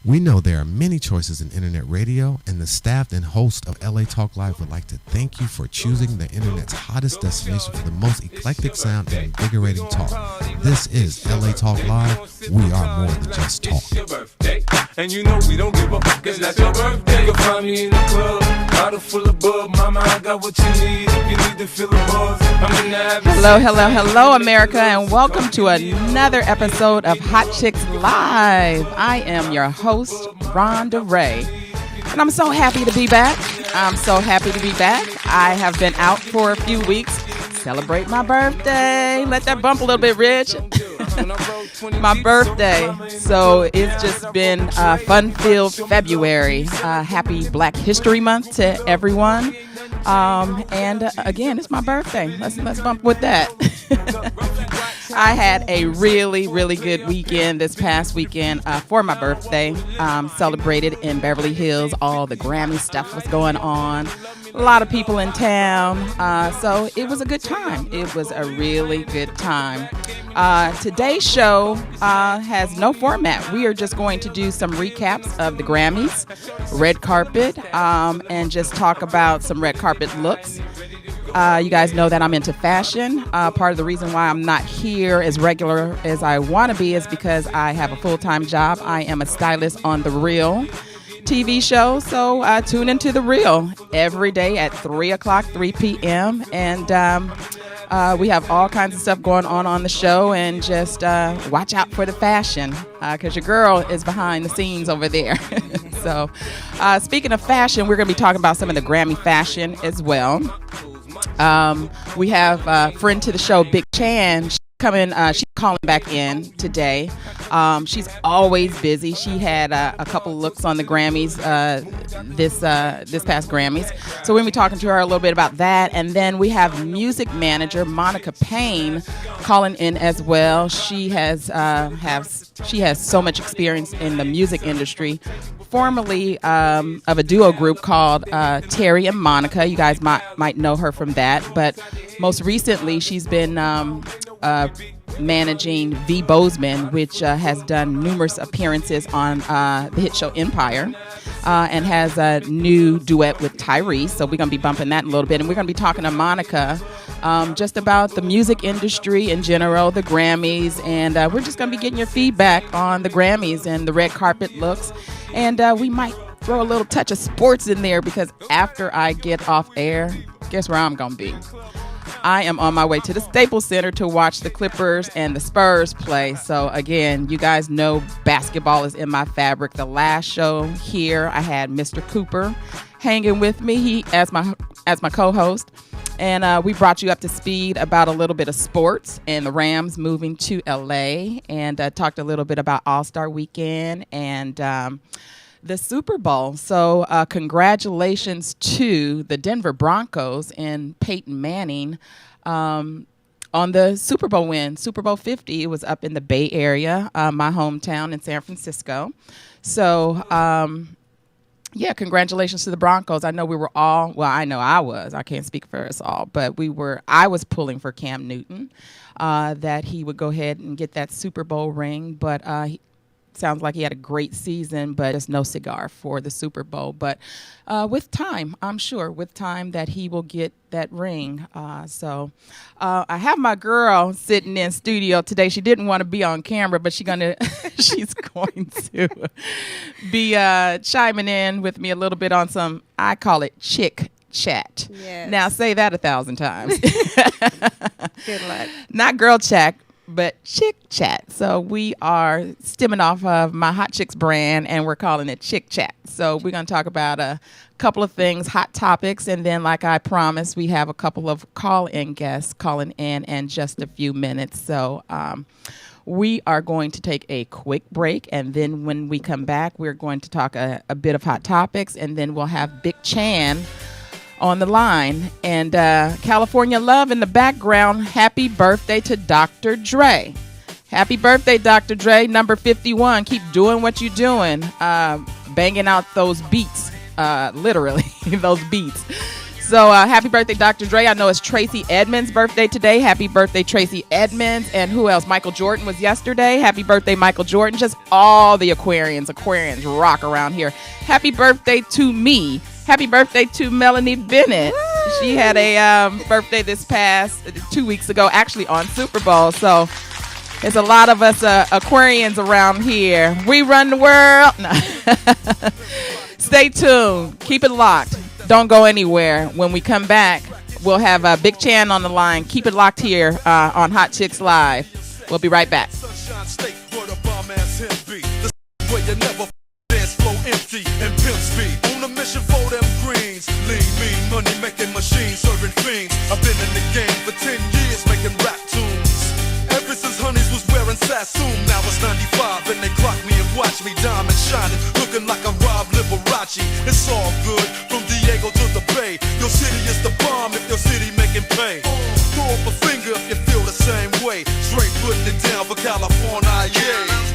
We know there are many choices in internet radio, and the staff and host of LA Talk Live would like to thank you for choosing the internet's hottest destination for the most eclectic sound and invigorating talk. This is LA Talk Live. We are more than just talk. And you know we don't give up, cause that's your birthday. You'll find me in the club, bottle full of bub. Mama, I got what you need if you need to feel the buzz. I'm in the Hello, America, and welcome to another episode of Hot Chix Live. I am your host, Rhonda Ray, and I'm so happy to be back. I have been out for a few weeks. Celebrate my birthday. Let that bump a little bit, Rich. My birthday. So it's just been a fun-filled February. Happy Black History Month to everyone. And again, it's my birthday. Let's bump with that. I had a really, really good weekend this past weekend for my birthday. Celebrated in Beverly Hills. All the Grammy stuff was going on. A lot of people in town. So it was a good time. It was a really good time. Today's show has no format. We are just going to do some recaps of the Grammys, red carpet, and just talk about some red carpet looks. You guys know that I'm into fashion. Part of the reason why I'm not here as regular as I want to be is because I have a full-time job. I am a stylist on The Real TV show, so tune into The Real every day at 3 p.m. And we have all kinds of stuff going on the show, and just watch out for the fashion, because your girl is behind the scenes over there. So speaking of fashion, we're going to be talking about some of the Grammy fashion as well. We have a friend to the show, Big Chan. She's calling back in today. She's always busy. She had a couple looks on the Grammys this past Grammys. So we're going to be talking to her a little bit about that. And then we have music manager Monica Payne calling in as well. She has so much experience in the music industry. Formerly of a duo group called Terry and Monica. You guys might know her from that. But most recently, she's been managing V. Bozeman, which has done numerous appearances on the hit show Empire, and has a new duet with Tyrese. So we're going to be bumping that in a little bit. And we're going to be talking to Monica just about the music industry in general, the Grammys. And we're just going to be getting your feedback on the Grammys and the red carpet looks. And we might throw a little touch of sports in there, because after I get off air, guess where I'm going to be? I am on my way to the Staples Center to watch the Clippers and the Spurs play. So again, you guys know basketball is in my fabric. The last show here, I had Mr. Cooper hanging with me, he as my co-host. And we brought you up to speed about a little bit of sports and the Rams moving to LA, and talked a little bit about All-Star Weekend and the Super Bowl. So congratulations to the Denver Broncos and Peyton Manning on the Super Bowl win. Super Bowl 50. It was up in the Bay Area, my hometown in San Francisco. So yeah, congratulations to the Broncos. I know we were all, well, I know I was. I can't speak for us all, but I was pulling for Cam Newton, that he would go ahead and get that Super Bowl ring. But sounds like he had a great season, but there's no cigar for the Super Bowl. But with time, I'm sure, with time that he will get that ring. So I have my girl sitting in studio today. She didn't want to be on camera, but she's going to be chiming in with me a little bit on some, I call it chick chat. Yes. Now say that 1,000 times. Good luck. Not girl chat, but Chick Chat. So we are stemming off of my Hot Chix brand, and we're calling it Chick Chat. So we're going to talk about a couple of things, hot topics, and then, like I promised, we have a couple of call-in guests calling in just a few minutes. So we are going to take a quick break, and then when we come back, we're going to talk a bit of hot topics, and then we'll have Big Chan on the line, and California Love in the background. Happy birthday to Dr. Dre. Happy birthday, Dr. Dre, number 51. Keep doing what you're doing, banging out those beats, literally those beats. So happy birthday, Dr. Dre. I know it's Tracy Edmonds' birthday today. Happy birthday, Tracy Edmonds. And who else? Michael Jordan was yesterday. Happy birthday, Michael Jordan. Just all the Aquarians. Aquarians rock around here. Happy birthday to me. Happy birthday to Melanie Bennett. Woo! She had a birthday this past 2 weeks ago, actually on Super Bowl. So there's a lot of us Aquarians around here. We run the world. No. Stay tuned. Keep it locked. Don't go anywhere. When we come back, we'll have Big Chan on the line. Keep it locked here on Hot Chicks Live. We'll be right back. Empty and pimp speed on a mission for them greens. Lean, mean, money making machines, serving fiends. I've been in the game for 10 years making rap tunes. Ever since Honeys was wearing Sassoon, now it's 95 and they clock me and watch me diamond shining, looking like I'm Rob Liberace. It's all good from Diego to the Bay. Your city is the bomb if your city making pay. Throw up a finger if you feel the same way. Straight putting it down for California, yeah.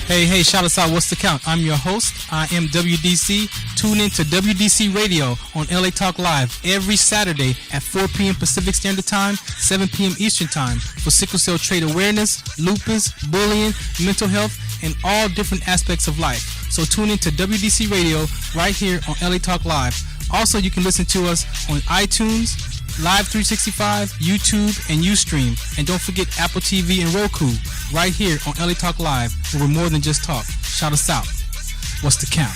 Hey, shout us out. What's the count? I'm your host. I am WDC. Tune in to WDC Radio on LA Talk Live every Saturday at 4 p.m. Pacific Standard Time, 7 p.m. Eastern Time for sickle cell trait awareness, lupus, bullying, mental health, and all different aspects of life. So tune in to WDC Radio right here on LA Talk Live. Also, you can listen to us on iTunes, Live 365, YouTube, and Ustream. And don't forget Apple TV and Roku right here on LA Talk Live, where we're more than just talk. Shout us out. What's the count?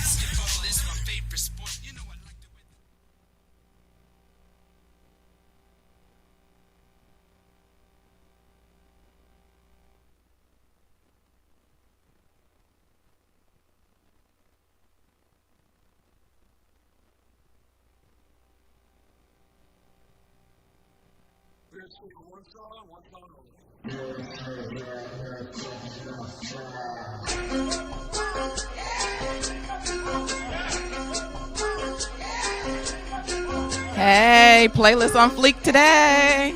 Hey, playlist on fleek today.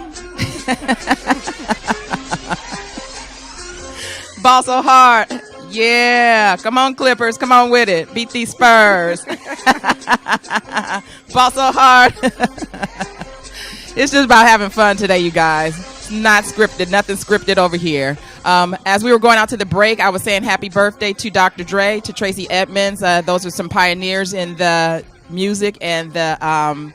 Ball so hard. Yeah, come on Clippers, come on with it. Beat these Spurs. Ball so hard. It's just about having fun today, you guys. It's not scripted, nothing scripted over here. As we were going out to the break, I was saying happy birthday to Dr. Dre, to Tracy Edmonds. Those are some pioneers in the music and the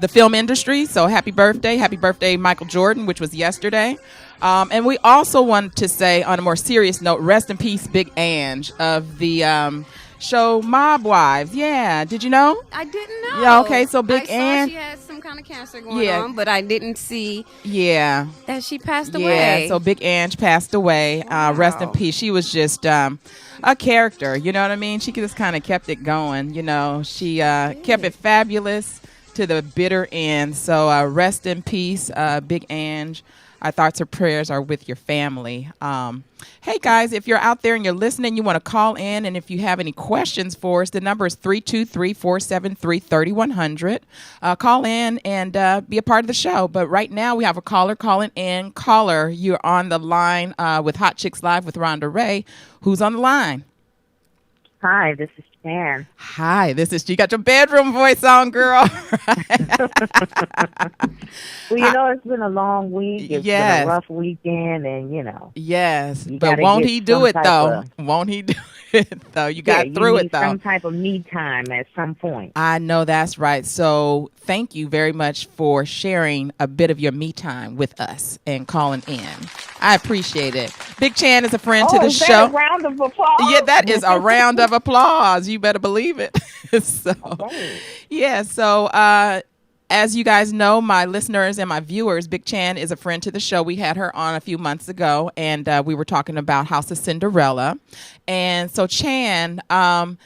film industry. So happy birthday, Michael Jordan, which was yesterday. And we also wanted to say, on a more serious note, rest in peace, Big Ange of the show Mob Wives. Yeah, did you know? I didn't know. Yeah, okay, so Big I Ange. saw she had some kind of cancer going on, but I didn't see that she passed Yeah, away. so Big Ange passed away. Rest in peace. She was just a character, you know what I mean? She just kind of kept it going, you know. She kept it fabulous to the bitter end. So rest in peace, Big Ange. Our thoughts and prayers are with your family. Hey, guys, if you're out there and you're listening, you want to call in, and if you have any questions for us, the number is 323-473-3100. Call in and be a part of the show. But right now, we have a caller calling in. Caller, you're on the line with Hot Chicks Live with Rhonda Ray. Who's on the line? Hi, this is Jan. Hi, this is you got your bedroom voice on, girl. Well, you know, it's been a long week. It's been a rough weekend, and, you know. Yes, but won't he do it, though? Won't he do it, though? You got through it, though. Some type of me time at some point. I know that's right. So thank you very much for sharing a bit of your me time with us and calling in. I appreciate it. Big Chan is a friend to the is that show. a round of applause? Yeah, that is a round of applause. You better believe it. So, yeah, so as you guys know, my listeners and my viewers, Big Chan is a friend to the show. We had her on a few months ago, and we were talking about House of Cinderella. And so, Chan, tell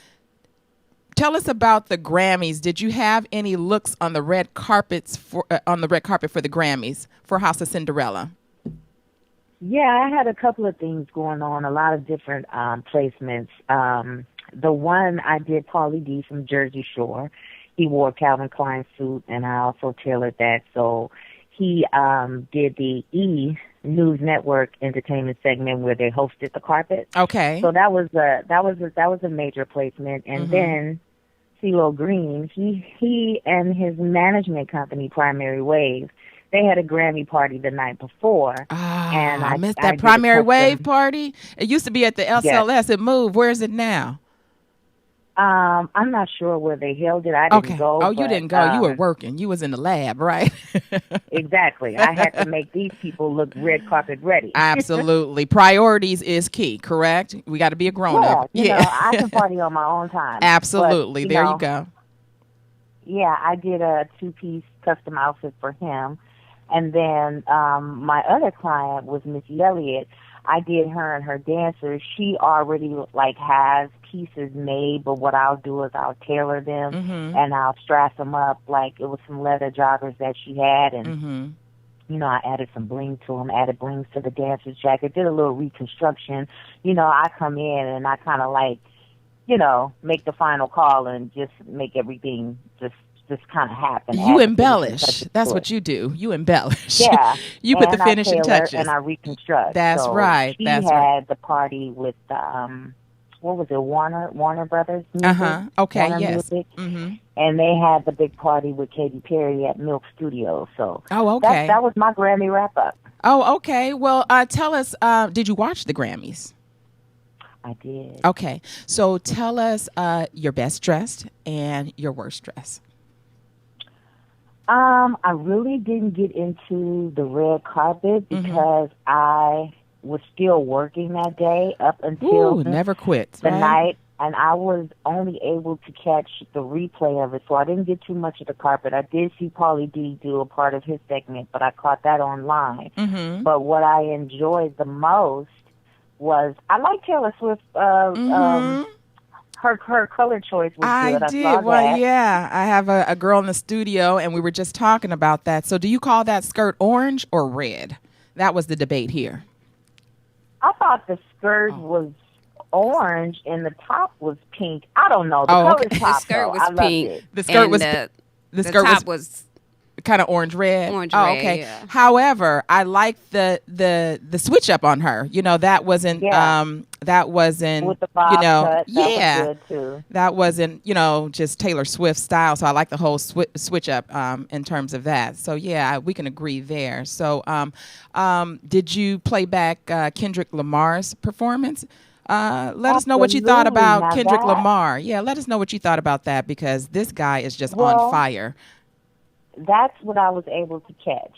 us about the Grammys. Did you have any looks on the red carpets for the Grammys for House of Cinderella? Yeah, I had a couple of things going on, a lot of different placements. The one I did, Pauly D from Jersey Shore. He wore a Calvin Klein suit, and I also tailored that. So he did the News Network entertainment segment where they hosted the carpet. Okay. So that was a major placement. And then CeeLo Green, he and his management company, Primary Wave, they had a Grammy party the night before. And I missed that Primary Wave party. It used to be at the SLS. Yes. It moved. Where is it now? I'm not sure where they held it. I didn't go. Oh, you didn't go. You were working. You was in the lab, right? Exactly. I had to make these people look red carpet ready. Absolutely. Priorities is key, correct? We got to be a grown-up. Yeah. You know, I can party on my own time. Absolutely. But, you go. Yeah, I did a 2-piece custom outfit for him. And then my other client was Missy Elliott. I did her and her dancers. She already has pieces made, but what I'll do is I'll tailor them and I'll strass them up. Like it was some leather joggers that she had, and you know, I added some bling to them, added blings to the dancer's jacket, did a little reconstruction. You know, I come in and I kind of make the final call and just make everything just kind of happen. You embellish. That's what you do. You embellish. Yeah. You put the finishing touches. And I reconstruct. That's right. She had the party with what was it, Warner Brothers Music? Okay, Warner yes. Music. And they had the big party with Katy Perry at Milk Studios. So okay. That was my Grammy wrap-up. Oh, okay. Well, tell us, did you watch the Grammys? I did. Okay. So tell us your best dressed and your worst dressed. I really didn't get into the red carpet because I was still working that day up until never quit, the right? night, and I was only able to catch the replay of it, so I didn't get too much of the carpet. I did see Pauly D do a part of his segment, but I caught that online. But what I enjoyed the most was I like Taylor Swift. Her color choice was good. I did. Well, yeah. I have a girl in the studio, and we were just talking about that. So do you call that skirt orange or red? That was the debate here. I thought the skirt was orange and the top was pink. I don't know. The skirt was pink. The skirt was the top was kind of orange red. Red, okay. Yeah. However, I like the switch up on her. You know, that wasn't with the bob cut, that was good too. That wasn't, just Taylor Swift style. So I like the whole switch up in terms of that. So yeah, we can agree there. So did you play back Kendrick Lamar's performance? Let us know what you thought about Kendrick Lamar. Yeah, let us know what you thought about that, because this guy is just on fire. That's what I was able to catch.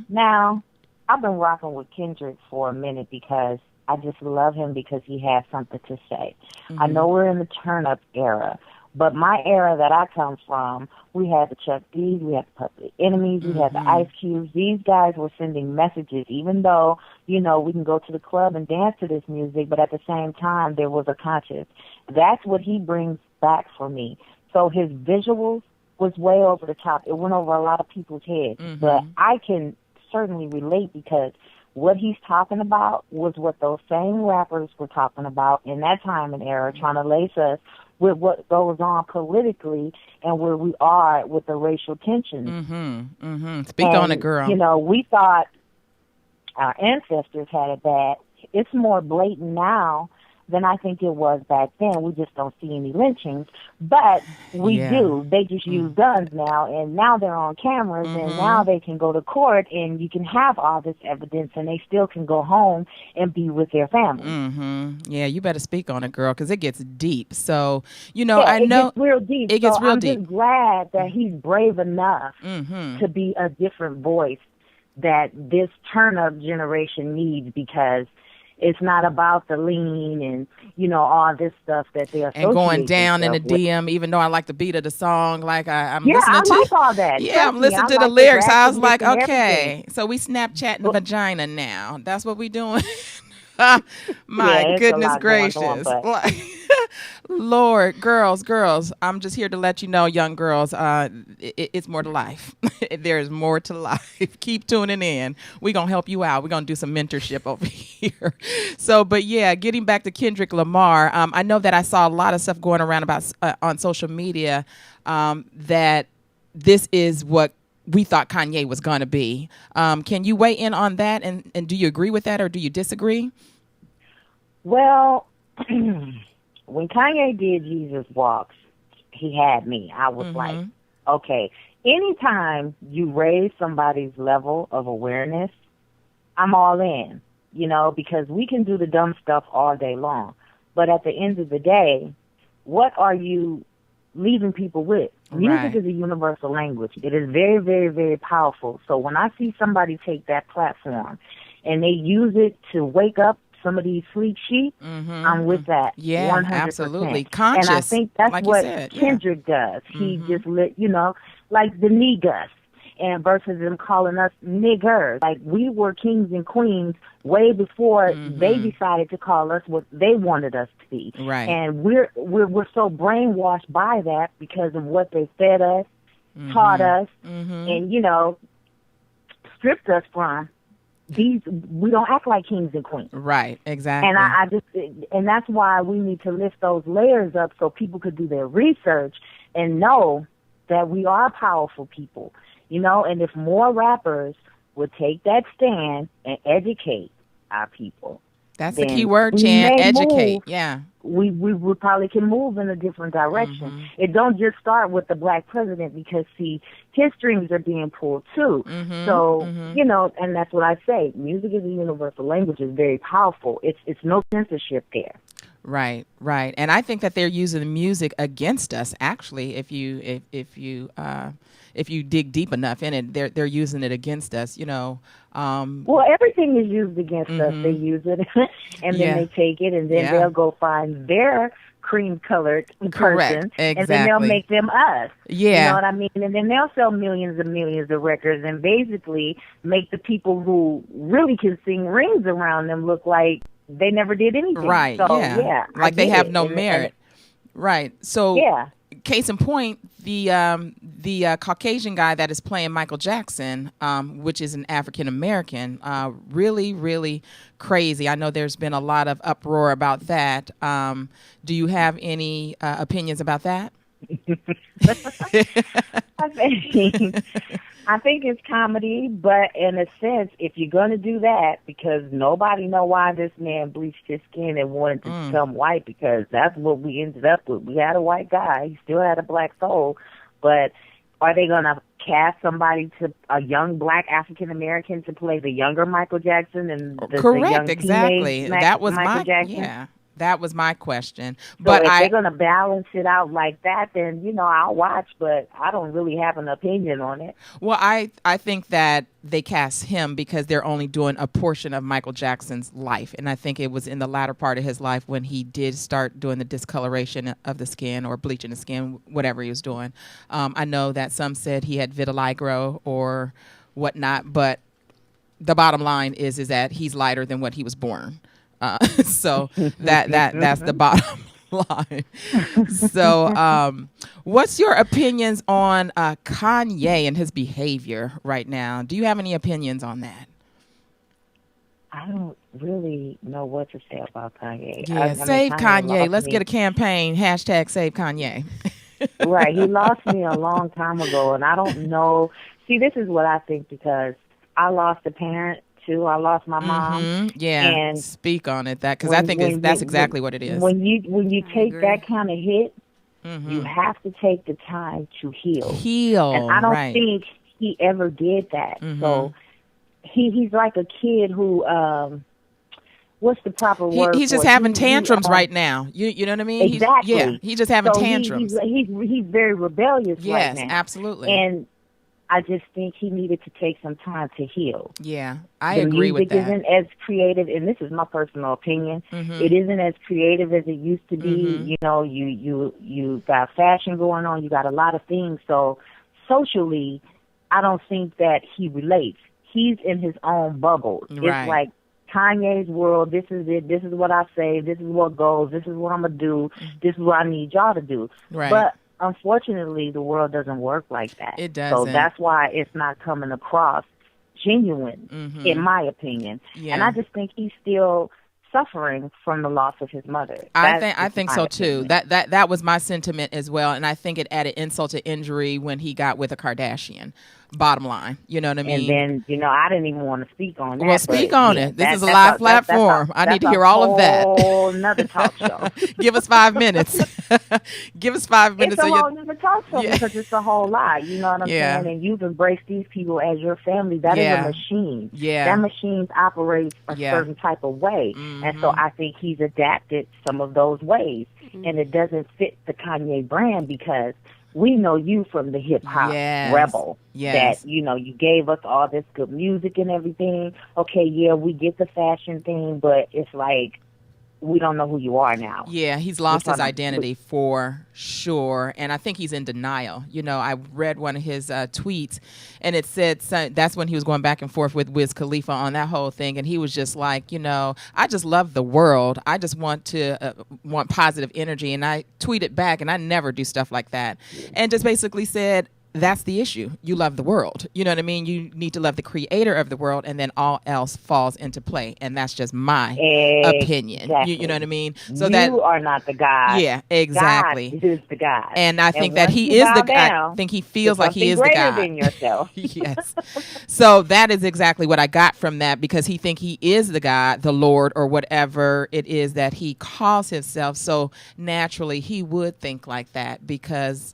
Now, I've been rocking with Kendrick for a minute because I just love him because he has something to say. I know we're in the turn-up era, but my era that I come from, we had the Chuck D's, we had the Public Enemies, we had the Ice Cubes. These guys were sending messages, even though, we can go to the club and dance to this music, but at the same time, there was a conscience. That's what he brings back for me. So his visuals was way over the top. It went over a lot of people's heads. But I can certainly relate because what he's talking about was what those same rappers were talking about in that time and era, trying to lace us with what goes on politically and where we are with the racial tensions. Speak on it, girl. We thought our ancestors had it bad. It's more blatant now than I think it was back then. We just don't see any lynchings, but we do. They just use guns now, and now they're on cameras, and now they can go to court, and you can have all this evidence, and they still can go home and be with their family. Yeah, you better speak on it, girl, because it gets deep. So, I know it gets real deep. It gets real deep. I'm just glad that he's brave enough to be a different voice that this turn-up generation needs, because it's not about the lean and, all this stuff that they're and going down in the DM, even though I like the beat of the song. Like I'm listening to. I like all that. Yeah, I'm listening to the lyrics. I was like, okay, so we Snapchatting vagina now. That's what we doing. My goodness gracious. Lord, girls, I'm just here to let you know, young girls, it's more to life. There is more to life. Keep tuning in. We're going to help you out. We're going to do some mentorship over here. So, but yeah, getting back to Kendrick Lamar, I know that I saw a lot of stuff going around about on social media that this is what we thought Kanye was going to be. Can you weigh in on that? And do you agree with that or do you disagree? Well, when Kanye did Jesus Walks, he had me. I was like, okay, anytime you raise somebody's level of awareness, I'm all in, because we can do the dumb stuff all day long. But at the end of the day, what are you leaving people with? Music is a universal language. It is very, very, very powerful. So when I see somebody take that platform and they use it to wake up some of these sleep sheep, I'm with that. Yeah, 100%. Absolutely. Conscious. And I think that's like what Kendrick does. He just like the niggas, and versus them calling us niggers. Like, we were kings and queens way before they decided to call us what they wanted us to be. Right. And we're so brainwashed by that because of what they fed us, taught us, and stripped us from. We don't act like kings and queens. Right, exactly. And and that's why we need to lift those layers up so people could do their research and know that we are powerful people, and if more rappers would take that stand and educate our people. That's the key word, Chan, educate. We probably can move in a different direction. It don't just start with the black president because, see, his strings are being pulled too. So, and that's what I say. Music is a universal language. It's very powerful. It's no censorship there. Right. And I think that they're using the music against us. Actually, if you dig deep enough in it, they're using it against us. Well, everything is used against us. They use it, and then they take it, and then they'll go find their cream-colored person, and then they'll make them us. Yeah. You know what I mean? And then they'll sell millions and millions of records and basically make the people who really can sing rings around them look like they never did anything. Right, so, like they have no merit. Right. So, case in point, the Caucasian guy that is playing Michael Jackson, which is an African American, really, really crazy. I know there's been a lot of uproar about that. Do you have any opinions about that? I think it's comedy, but in a sense, if you're going to do that, because nobody know why this man bleached his skin and wanted to become white, because that's what we ended up with. We had a white guy. He still had a black soul. But are they going to cast somebody, a young black African-American, to play the younger Michael Jackson and the young exactly. That was Michael Jackson? Yeah. That was my question. So but if they're going to balance it out like that, then, I'll watch, but I don't really have an opinion on it. Well, I think that they cast him because they're only doing a portion of Michael Jackson's life. And I think it was in the latter part of his life when he did start doing the discoloration of the skin or bleaching the skin, whatever he was doing. I know that some said he had vitiligo or whatnot, but the bottom line is that he's lighter than what he was born. So that's the bottom line. So what's your opinions on Kanye and his behavior right now? Do you have any opinions on that? I don't really know what to say about Kanye. Yeah, save Kanye. Let's get a campaign. # save Kanye. Right. He lost me a long time ago, and I don't know. See, this is what I think, because I lost a parent too. I lost my mom. Yeah, and speak on it, because I think that's exactly what it is. When you take that kind of hit, you have to take the time to heal. And I don't think he ever did that. So he's like a kid who what's the proper word? He's just having tantrums right now. You know what I mean? Exactly. He's just having tantrums. He's very rebellious right now. Yes, absolutely. And I just think he needed to take some time to heal. Yeah, I agree with that. The music isn't as creative, and this is my personal opinion. It isn't as creative as it used to be. You got fashion going on. You got a lot of things. So socially, I don't think that he relates. He's in his own bubble. Right. It's like Kanye's world. This is it. This is what I say. This is what goes. This is what I'm gonna do. This is what I need y'all to do. Right. But unfortunately, the world doesn't work like that. It doesn't. So that's why it's not coming across genuine, in my opinion. Yeah. And I just think he's still suffering from the loss of his mother. I think so too. That was my sentiment as well, and I think it added insult to injury when he got with a Kardashian. Bottom line, you know what I mean? And then, I didn't even want to speak on that. Well, speak on it. This is a live platform. I need to hear all of that. It's a whole nother talk show. Give us 5 minutes. Give us 5 minutes. It's a whole nother talk show because it's a whole lot. You know what I'm saying? And you've embraced these people as your family. That is a machine. Yeah. That machine operates a certain type of way. And so I think he's adapted some of those ways. And it doesn't fit the Kanye brand because we know you from the hip-hop rebel. That, you gave us all this good music and everything. Okay, we get the fashion thing, but it's like we don't know who you are now. Yeah, he's lost his identity for sure. And I think he's in denial. I read one of his tweets, and it said that's when he was going back and forth with Wiz Khalifa on that whole thing. And he was just like, I just love the world. I just want positive energy. And I tweeted back, and I never do stuff like that. And just basically said, that's the issue. You love the world. You know what I mean? You need to love the creator of the world, and then all else falls into play. And that's just my opinion. You know what I mean? So you are not the God. Yeah, exactly. God is the God. And I think that he is the God. I think he feels like he is the God. Than yourself. Yes. So that is exactly what I got from that, because he think he is the God, the Lord, or whatever it is that he calls himself. So naturally he would think like that because,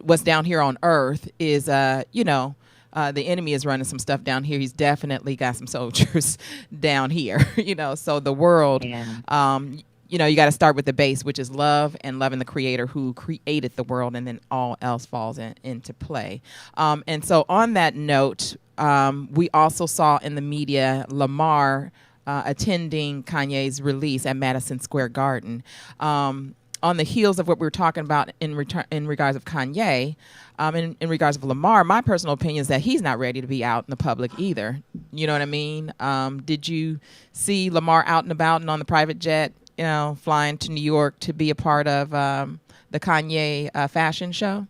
what's down here on earth is, the enemy is running some stuff down here. He's definitely got some soldiers down here, so the world, you got to start with the base, which is love and loving the creator who created the world, and then all else falls into play. And so on that note, we also saw in the media Lamar attending Kanye's release at Madison Square Garden. On the heels of what we were talking about in regards of Kanye, in regards of Lamar, my personal opinion is that he's not ready to be out in the public either. You know what I mean? Did you see Lamar out and about and on the private jet, flying to New York to be a part of the Kanye fashion show?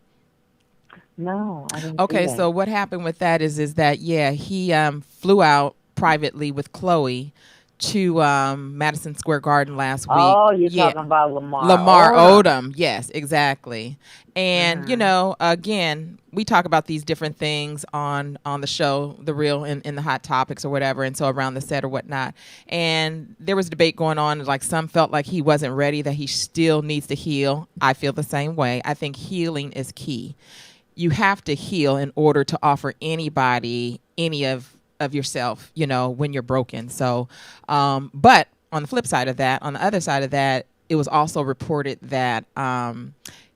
No, I didn't. Okay, see that. So what happened with that is that he flew out privately with Chloe to Madison Square Garden last week. Oh, you're talking about Lamar. Lamar Odom. Yes, exactly. And, again, we talk about these different things on the show, The Real, in the Hot Topics or whatever, and so around the set or whatnot. And there was debate going on, like some felt like he wasn't ready, that he still needs to heal. I feel the same way. I think healing is key. You have to heal in order to offer anybody any of yourself, when you're broken. So, but on the flip side of that, on the other side of that, it was also reported that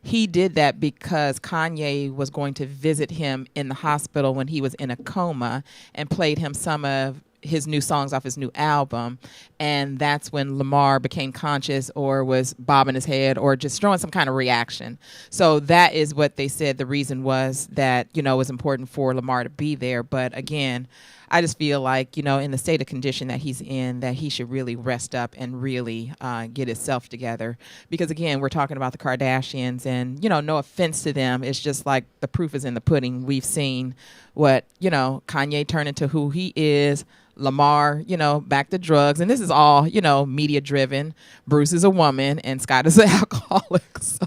he did that because Kanye was going to visit him in the hospital when he was in a coma and played him some of his new songs off his new album. And that's when Lamar became conscious or was bobbing his head or just throwing some kind of reaction. So that is what they said the reason was, that, it was important for Lamar to be there. But again, I just feel like, in the state of condition that he's in, that he should really rest up and really get himself together. Because, again, we're talking about the Kardashians and, no offense to them. It's just like the proof is in the pudding. We've seen what, Kanye turn into who he is. Lamar, back to drugs. And this is all, media driven. Bruce is a woman and Scott is an alcoholic. So,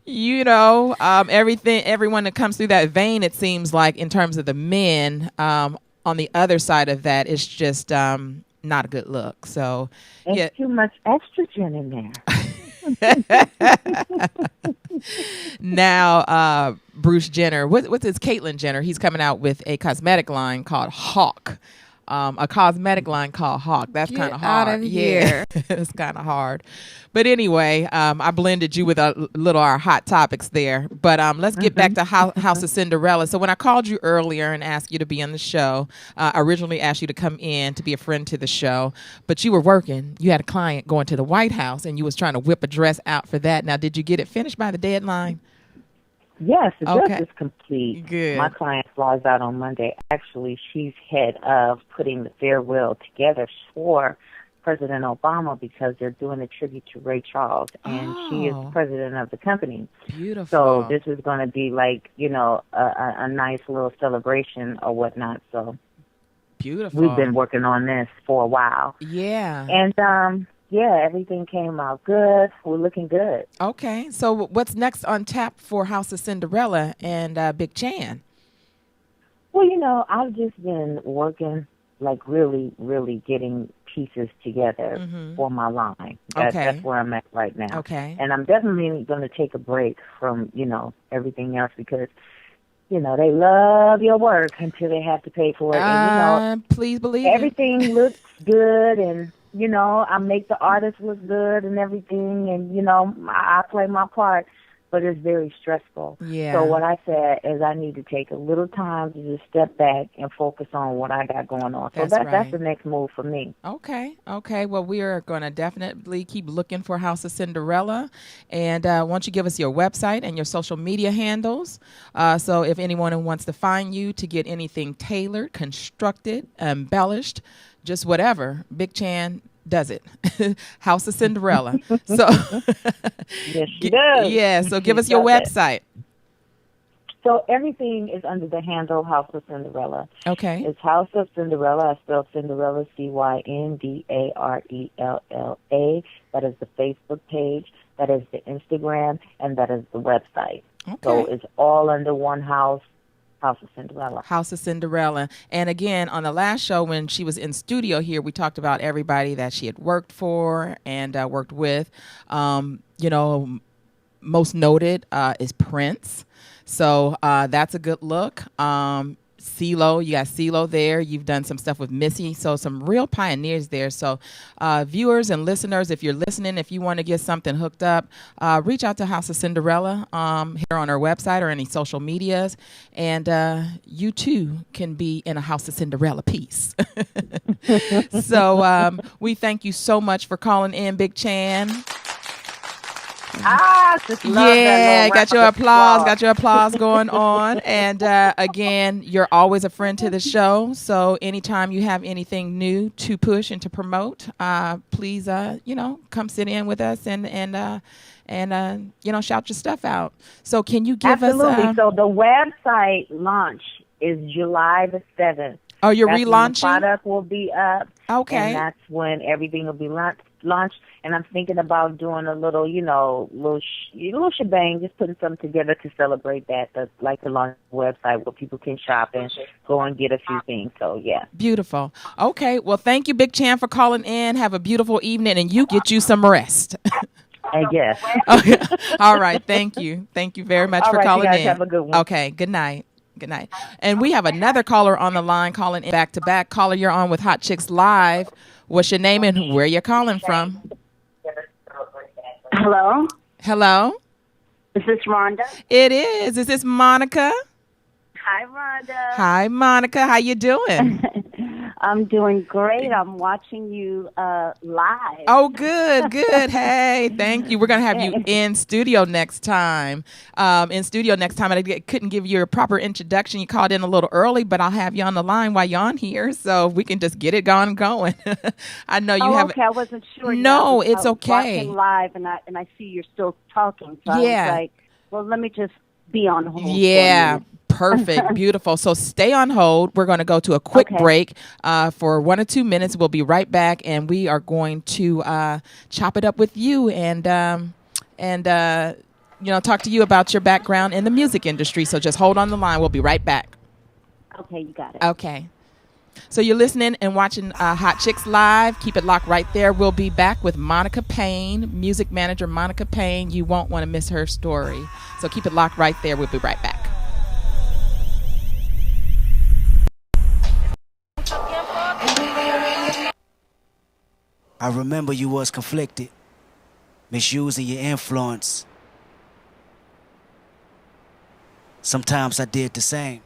everyone that comes through that vein, it seems like, in terms of the men, on the other side of that, it's just not a good look. So, there's too much estrogen in there. Now, Bruce Jenner, what's his Caitlyn Jenner? He's coming out with a cosmetic line called Hawk. A cosmetic line called Hawk. That's kind of hard. Out of here. It's kind of hard. But anyway, I blended you with our hot topics there. But let's get back to House of Cinderella. So when I called you earlier and asked you to be on the show, I originally asked you to come in to be a friend to the show, but you were working. You had a client going to the White House, and you was trying to whip a dress out for that. Now, did you get it finished by the deadline? Yes, the Okay. dress is complete. Good. My client flies out on Monday. Actually, she's head of putting the farewell together for President Obama because they're doing a tribute to Ray Charles, and she is the president of the company. Beautiful. So this is going to be like, a nice little celebration or whatnot. So beautiful. we've been working on this for a while. Yeah. And, everything came out good. We're looking good. Okay. So what's next on tap for House of Cinderella and Big Chan? Well, I've just been working, like really, really getting pieces together for my line. That's where I'm at right now. Okay. And I'm definitely going to take a break from, everything else because, they love your work until they have to pay for it. And, please believe it. everything looks good and, I make the artist look good and everything and, I play my part. But it's very stressful. Yeah. So what I said is I need to take a little time to just step back and focus on what I got going on. So that's the next move for me. Okay. Well, we are going to definitely keep looking for House of Cinderella. And why don't you give us your website and your social media handles? So if anyone wants to find you to get anything tailored, constructed, embellished, just whatever, Big Chan does it. House of Cinderella. So yes, she does. Yeah, so give us your website. So everything is under the handle House of Cinderella. Okay. It's House of Cinderella. I spelled Cinderella, Cindarella. That is the Facebook page. That is the Instagram. And that is the website. Okay. So it's all under one house. House of Cinderella. House of Cinderella. And again, on the last show when she was in studio here, we talked about everybody that she had worked for and worked with. Most noted is Prince. So that's a good look. CeeLo, you got CeeLo there. You've done some stuff with Missy. So some real pioneers there. So viewers and listeners, if you're listening, if you want to get something hooked up, reach out to House of Cinderella here on our website or any social medias. And you too can be in a House of Cinderella piece. So we thank you so much for calling in, Big Chan. Just love that got your applause going on. And again, you're always a friend to the show. So anytime you have anything new to push and to promote, please, come sit in with us and shout your stuff out. So can you give us? Absolutely. So the website launch is July the 7th. Oh, you're that's relaunching? When the product will be up. Okay. And that's when everything will be launched. And I'm thinking about doing a little, little shebang, just putting something together to celebrate that, the launch website where people can shop and go and get a few things. So, yeah. Beautiful. Okay. Well, thank you, Big Chan, for calling in. Have a beautiful evening, and you get you some rest. I guess. Okay. All right. Thank you. Thank you very much for calling you guys in. Have a good one. Okay. Good night. Good night. And we have another caller on the line calling in back to back. Caller, you're on with Hot Chicks Live. What's your name and where you're calling from? Hello? Hello? Is this Rhonda? It is. Is this Monica? Hi, Rhonda. Hi, Monica. How you doing? I'm doing great. I'm watching you live. Oh, good. Hey, thank you. We're going to have you in studio next time. And I couldn't give you a proper introduction. You called in a little early, but I'll have you on the line while you're on here so we can just get it going. I know you have. Okay. I wasn't sure. No, I it's was okay. Watching live, and I see you're still talking. So I was like, well, let me just be on hold. Yeah. Perfect. Beautiful. So stay on hold. We're going to go to a quick break for 1 or 2 minutes. We'll be right back, and we are going to chop it up with you and talk to you about your background in the music industry. So just hold on the line. We'll be right back. Okay, you got it. Okay. So you're listening and watching Hot Chicks Live. Keep it locked right there. We'll be back with Monica Payne, music manager Monica Payne. You won't want to miss her story. So keep it locked right there. We'll be right back. I remember you was conflicted, misusing your influence. Sometimes I did the same.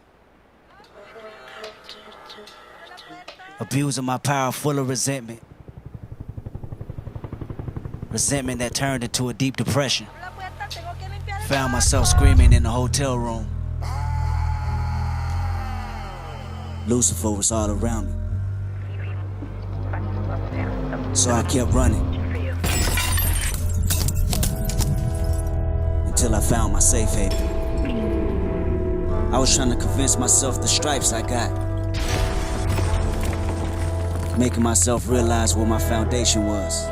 Abusing my power full of resentment. Resentment that turned into a deep depression. Found myself screaming in the hotel room. Lucifer was all around me. So I kept running until I found my safe haven. I was trying to convince myself the stripes I got, making myself realize what my foundation was.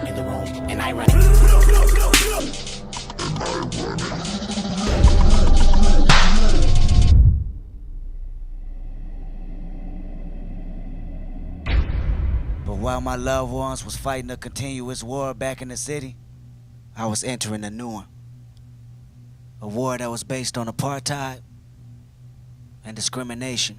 In the room, and I run. But while my loved ones was fighting a continuous war back in the city, I was entering a new one. A war that was based on apartheid and discrimination.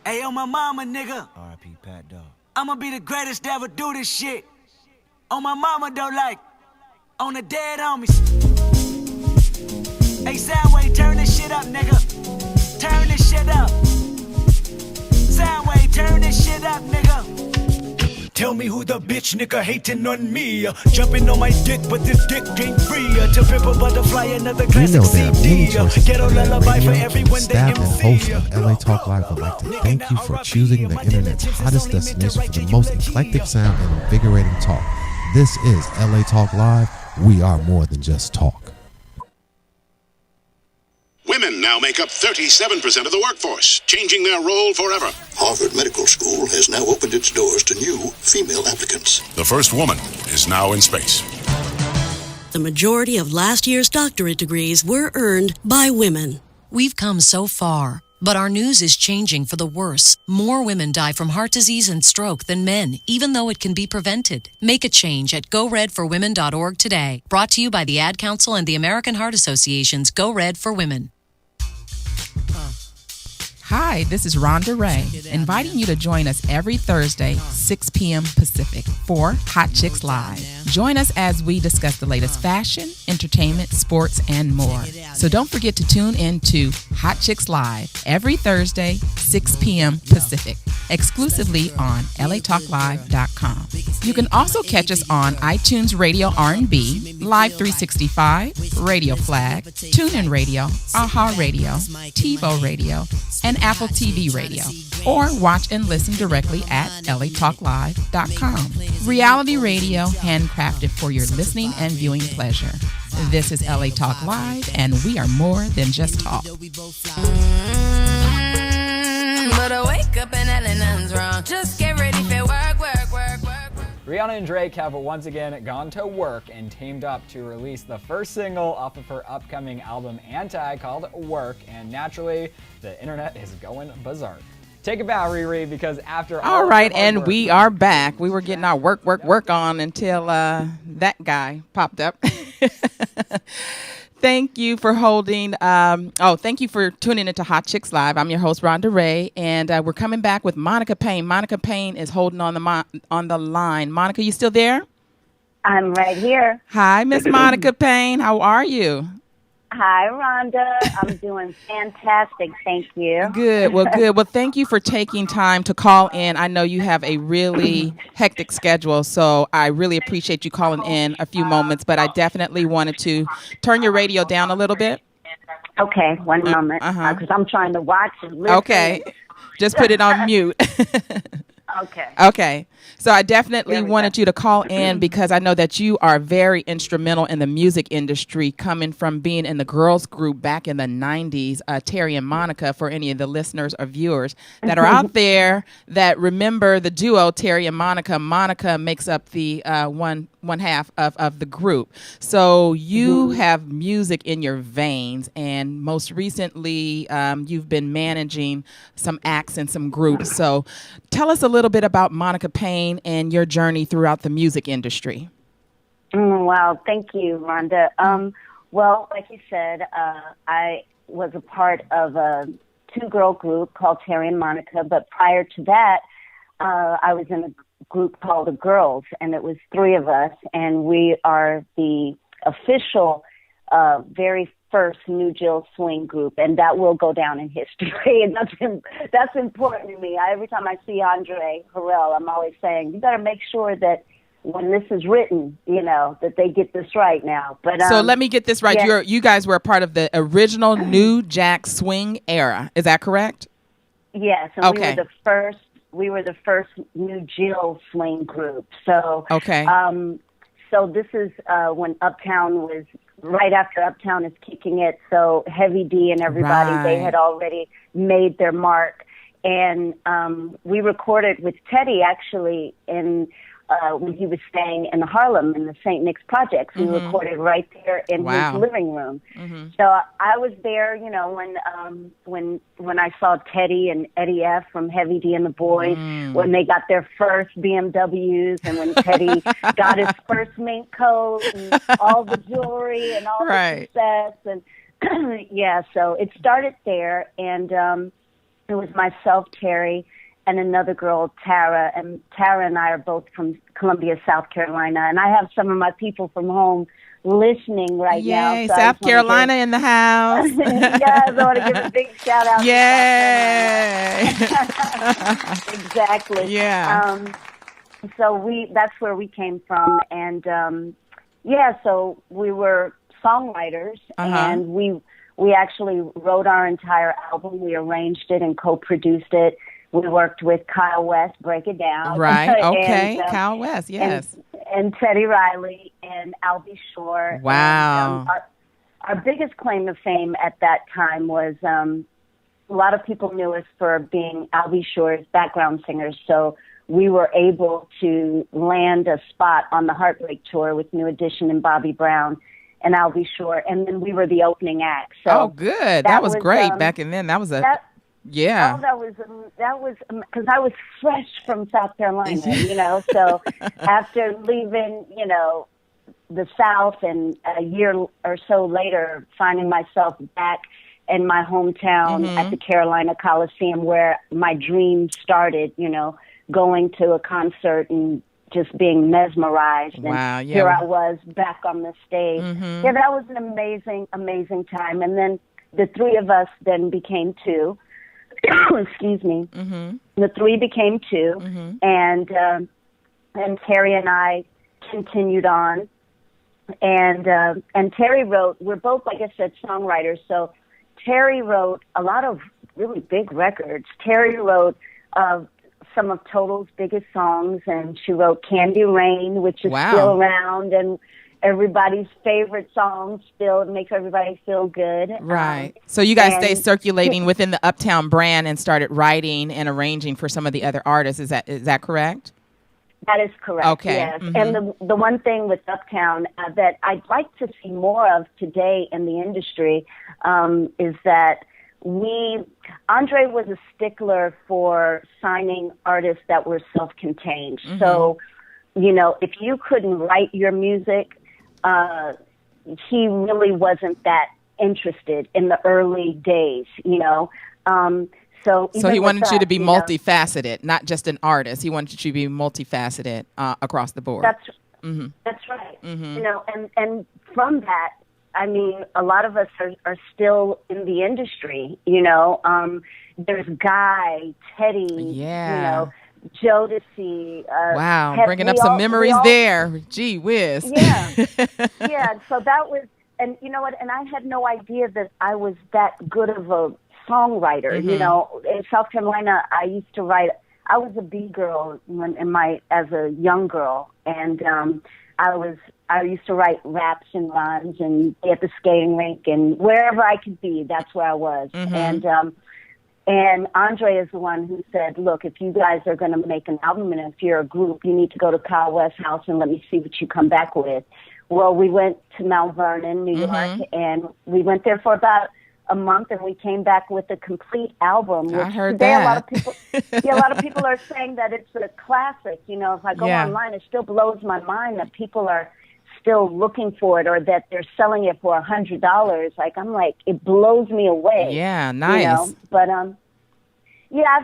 Hey, on my mama, nigga. R.I.P. Pat Dog. I'ma be the greatest to ever do this shit. On my mama, though, like, on the dead homies. Hey, Soundwave, turn this shit up, nigga. Turn this shit up. Soundwave, turn this shit up, nigga. Tell me who the bitch nigga hating on me. Jumping on my dick, but this dick ain't free. To pimp a butterfly, another classic CD. Get a lullaby for everyone staff and host of LA Talk Live would like to thank you for choosing the internet's hottest destination for the most eclectic sound and invigorating talk. This is LA Talk Live. We are more than just talk. Women now make up 37% of the workforce, changing their role forever. Harvard Medical School has now opened its doors to new female applicants. The first woman is now in space. The majority of last year's doctorate degrees were earned by women. We've come so far, but our news is changing for the worse. More women die from heart disease and stroke than men, even though it can be prevented. Make a change at GoRedForWomen.org today. Brought to you by the Ad Council and the American Heart Association's Go Red for Women. Hi, this is Rhonda Ray, inviting you to join us every Thursday, 6 p.m. Pacific, for Hot Chix Live. Join us as we discuss the latest fashion, entertainment, sports, and more. So don't forget to tune in to Hot Chix Live every Thursday, 6 p.m. Pacific, exclusively on latalklive.com. You can also catch us on iTunes Radio R&B, Live 365, Radio Flag, TuneIn Radio, AHA Radio, TiVo Radio, and Apple TV Radio, or watch and listen directly at latalklive.com. Reality radio handcrafted for your listening and viewing pleasure. This is LA Talk Live, and we are more than just talk. But I wake up and nothing's wrong. Just get ready for work. Rihanna and Drake have once again gone to work and teamed up to release the first single off of her upcoming album Anti called Work, and naturally, the internet is going berserk. Take a bow, Riri, because after all right, and we are back. We were getting our work on until that guy popped up. Thank you for holding. Thank you for tuning into Hot Chix Live. I'm your host, Rhonda Ray, and we're coming back with Monica Payne. Monica Payne is holding on the line. Monica, you still there? I'm right here. Hi, Miss Monica Payne. How are you? Hi, Rhonda. I'm doing fantastic. Thank you. Good. Well, thank you for taking time to call in. I know you have a really hectic schedule, so I really appreciate you calling in a few moments, but I definitely wanted to turn your radio down a little bit. Okay, one moment, because I'm trying to watch and listen. Okay. Just put it on mute. Okay. So I definitely wanted you to call in because I know that you are very instrumental in the music industry, coming from being in the girls group back in the 90s, Terry and Monica, for any of the listeners or viewers that are out there that remember the duo Terry and Monica. Monica makes up the one half of the group. So you have music in your veins, and most recently you've been managing some acts and some groups. So tell us a little bit about Monica Payne and your journey throughout the music industry. Wow, thank you, Rhonda. Well, like you said, I was a part of a two-girl group called Terry and Monica, but prior to that, I was in group called the Girls, and it was 3 of us, and we are the official very first New Jill swing group, and that will go down in history. And that's important to me. Every time I see Andre Harrell, I'm always saying, you got to make sure that when this is written, that they get this right now. But so let me get this right. Yeah. You guys were a part of the original New Jack Swing era. Is that correct? Yes, and Okay. we were the first New Jill swing group. So Okay. So this is when Uptown was right after Uptown is kicking it. So Heavy D and everybody, they had already made their mark, and we recorded with Teddy actually in. When he was staying in Harlem in the St. Nick's Projects. We recorded right there in his living room. So I was there, when I saw Teddy and Eddie F. from Heavy D and the Boys, when they got their first BMWs, and when Teddy got his first mink coat and all the jewelry and all the success. And yeah, so it started there, and it was myself, Terry, and another girl, Tara. And Tara and I are both from Columbia, South Carolina. And I have some of my people from home listening right now. Yay, So South Carolina in the house. Yes, I want to give a big shout out. Yay. Exactly. Yeah. So that's where we came from. And so we were songwriters, and we actually wrote our entire album. We arranged it and co-produced it. We worked with Kyle West, Break It Down. Right, okay. Kyle West, yes. And Teddy Riley and Albie Shore. Wow. And, our biggest claim to fame at that time was a lot of people knew us for being Albie Shore's background singers. So we were able to land a spot on the Heartbreak Tour with New Edition and Bobby Brown and Albie Shore. And then we were the opening act. So good. That was great back in then. That was yeah. Oh, that was because I was fresh from South Carolina, So after leaving, the South, and a year or so later, finding myself back in my hometown at the Carolina Coliseum, where my dream started, going to a concert and just being mesmerized. Wow, and yeah. Here I was back on the stage. Yeah, that was an amazing, amazing time. And then the 3 of us then became 2. Excuse me. The 3 became 2, and Terry and I continued on, and Terry wrote. We're both, like I said, songwriters. So Terry wrote a lot of really big records. Terry wrote some of Total's biggest songs, and she wrote "Candy Rain," which is still around, and everybody's favorite song. Still, it makes everybody feel good. Right. So you guys stayed circulating within the Uptown brand and started writing and arranging for some of the other artists. Is that correct? That is correct. Okay. Yes. And the one thing with Uptown that I'd like to see more of today in the industry is that Andre was a stickler for signing artists that were self-contained. So, if you couldn't write your music, he really wasn't that interested in the early days, So he wanted you to be multifaceted, not just an artist. He wanted you to be multifaceted across the board. That's right. And from that, I mean, a lot of us are still in the industry, there's Guy, Teddy, Jodeci. Wow, bringing up some memories there. Gee whiz. Yeah. So that was, and you know what, and I had no idea that I was that good of a songwriter. In South Carolina, I used to write. I was a B girl as a young girl, and I used to write raps and rhymes and be at the skating rink and wherever I could be. That's where I was. And Andre is the one who said, "Look, if you guys are going to make an album and if you're a group, you need to go to Kyle West's house and let me see what you come back with." Well, we went to Mount Vernon, New York, and we went there for about a month, and we came back with a complete album. Which I heard today that. A lot of people are saying that it's a classic. If I go online, it still blows my mind that people are still looking for it, or that they're selling it for $100. I'm like, it blows me away. Yeah, nice. But I've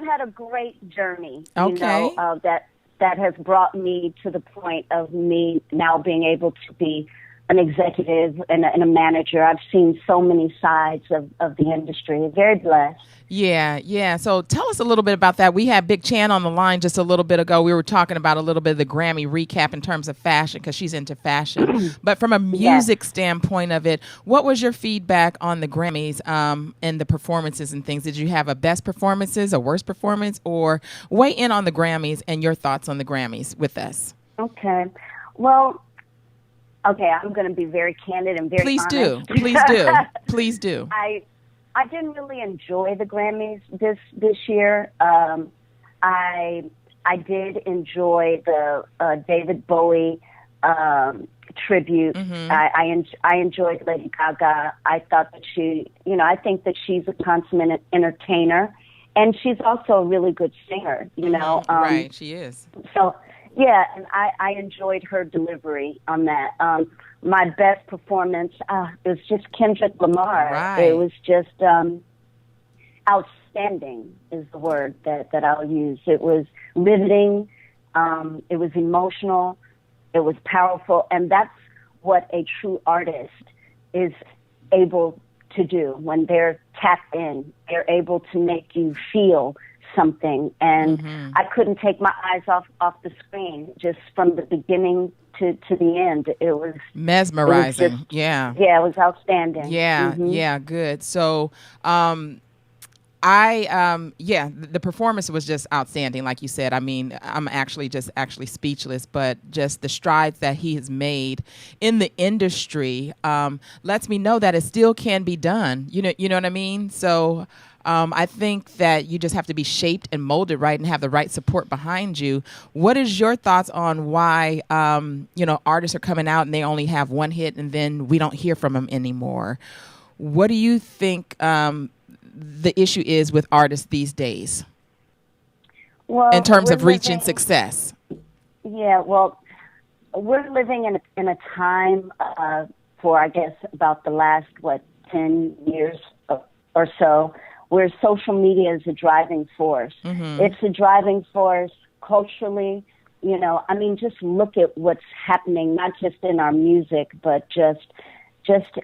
had a great journey. Okay. That that has brought me to the point of me now being able to be an executive and a manager. I've seen so many sides of the industry. Very blessed. Yeah. So tell us a little bit about that. We had Big Chan on the line just a little bit ago. We were talking about a little bit of the Grammy recap in terms of fashion because she's into fashion. But from a music standpoint of it, what was your feedback on the Grammys and the performances and things? Did you have a best performances, a worst performance, or weigh in on the Grammys and your thoughts on the Grammys with us? Okay. Well, I'm going to be very candid and very honest. Please do. I didn't really enjoy the Grammys this year. I did enjoy the David Bowie tribute. I enjoyed Lady Gaga. I thought that I think that she's a consummate entertainer, and she's also a really good singer. Right, she is. So. Yeah, and I enjoyed her delivery on that. My best performance, it was just Kendrick Lamar. Right. It was just outstanding is the word that I'll use. It was riveting. It was emotional. It was powerful. And that's what a true artist is able to do when they're tapped in. They're able to make you feel something, and I couldn't take my eyes off the screen just from the beginning to the end. It was mesmerizing. It was outstanding. Yeah, good. So the performance was just outstanding, like you said. I mean, I'm actually speechless, but just the strides that he has made in the industry lets me know that it still can be done. You know what I mean? So I think that you just have to be shaped and molded right and have the right support behind you. What is your thoughts on why artists are coming out and they only have one hit and then we don't hear from them anymore? What do you think the issue is with artists these days in terms of reaching success? Yeah, well, we're living in a time for, I guess, about the last, 10 years or so, where social media is a driving force. It's a driving force culturally. Just look at what's happening, not just in our music, but just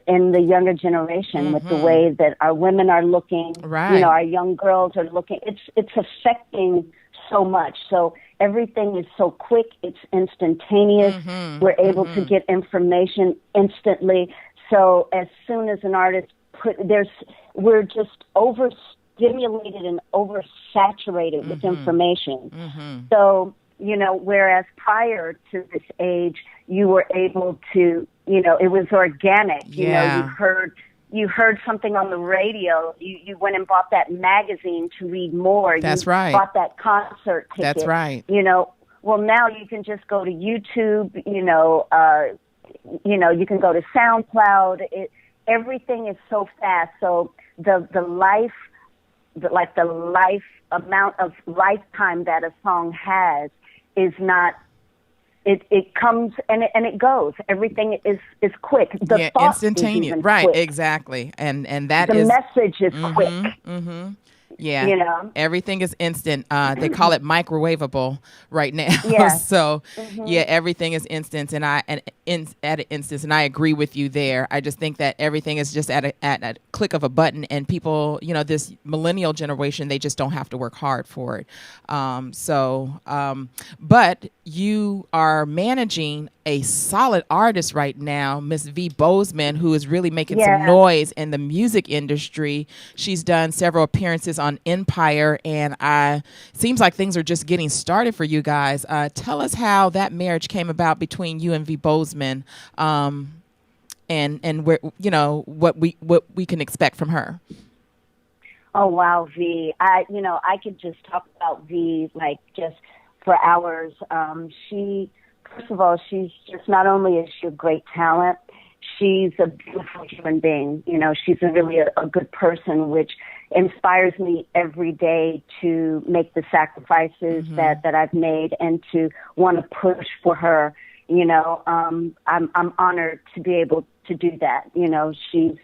in the younger generation with the way that our women are looking, right. Our young girls are looking. It's affecting so much. So everything is so quick. It's instantaneous. We're able to get information instantly. So as soon as an artist we're just overstimulated and oversaturated with information. So, whereas prior to this age, you were able to, it was organic. You heard something on the radio. You went and bought that magazine to read more. That's you right. Bought that concert ticket. That's right. Well, now you can just go to YouTube. You can go to SoundCloud. Everything is so fast. So the life amount of lifetime that a song has is not. It comes and it goes. Everything is quick. The thought instantaneous. is even right, quick. Exactly. And that the is message is quick. Yeah, everything is instant. They call it microwavable right now. Yeah. So, everything is instant, and at an instance, and I agree with you there. I just think that everything is just at a click of a button, and people, this millennial generation, they just don't have to work hard for it. But you are managing a solid artist right now, Miss V. Bozeman, who is really making some noise in the music industry. She's done several appearances on Empire, and seems like things are just getting started for you guys. Tell us how that marriage came about between you and V. Bozeman, and where what we can expect from her. Oh wow, V! I could just talk about V just for hours. First of all, she's just not only is she a great talent, she's a beautiful human being. She's really a good person, which inspires me every day to make the sacrifices that I've made and to want to push for her. I'm honored to be able to do that. She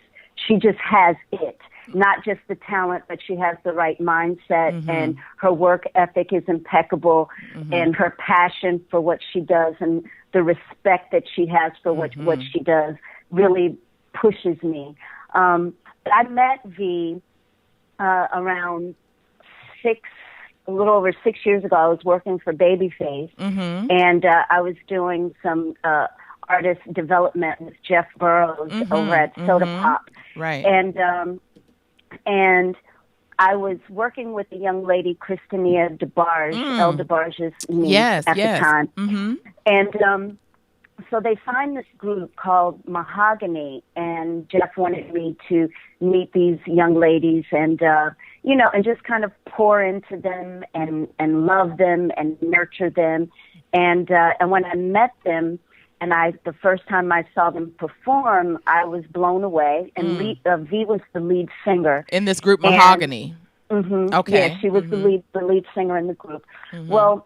just has it. not just the talent, but she has the right mindset, and her work ethic is impeccable, and her passion for what she does and the respect that she has for what she does really pushes me. I met V around a little over 6 years ago. I was working for Babyface, and I was doing some artist development with Jeff Burrows over at Soda Pop. Right. And I was working with a young lady, Christina DeBarge, Elle DeBarge's niece at the time. And so they signed this group called Mahogany, and Jeff wanted me to meet these young ladies and, and just kind of pour into them and love them and nurture them. And when I met them, and the first time I saw them perform, I was blown away. And V was the lead singer in this group, Mahogany. Okay. Yeah, she was the lead singer in the group. Well,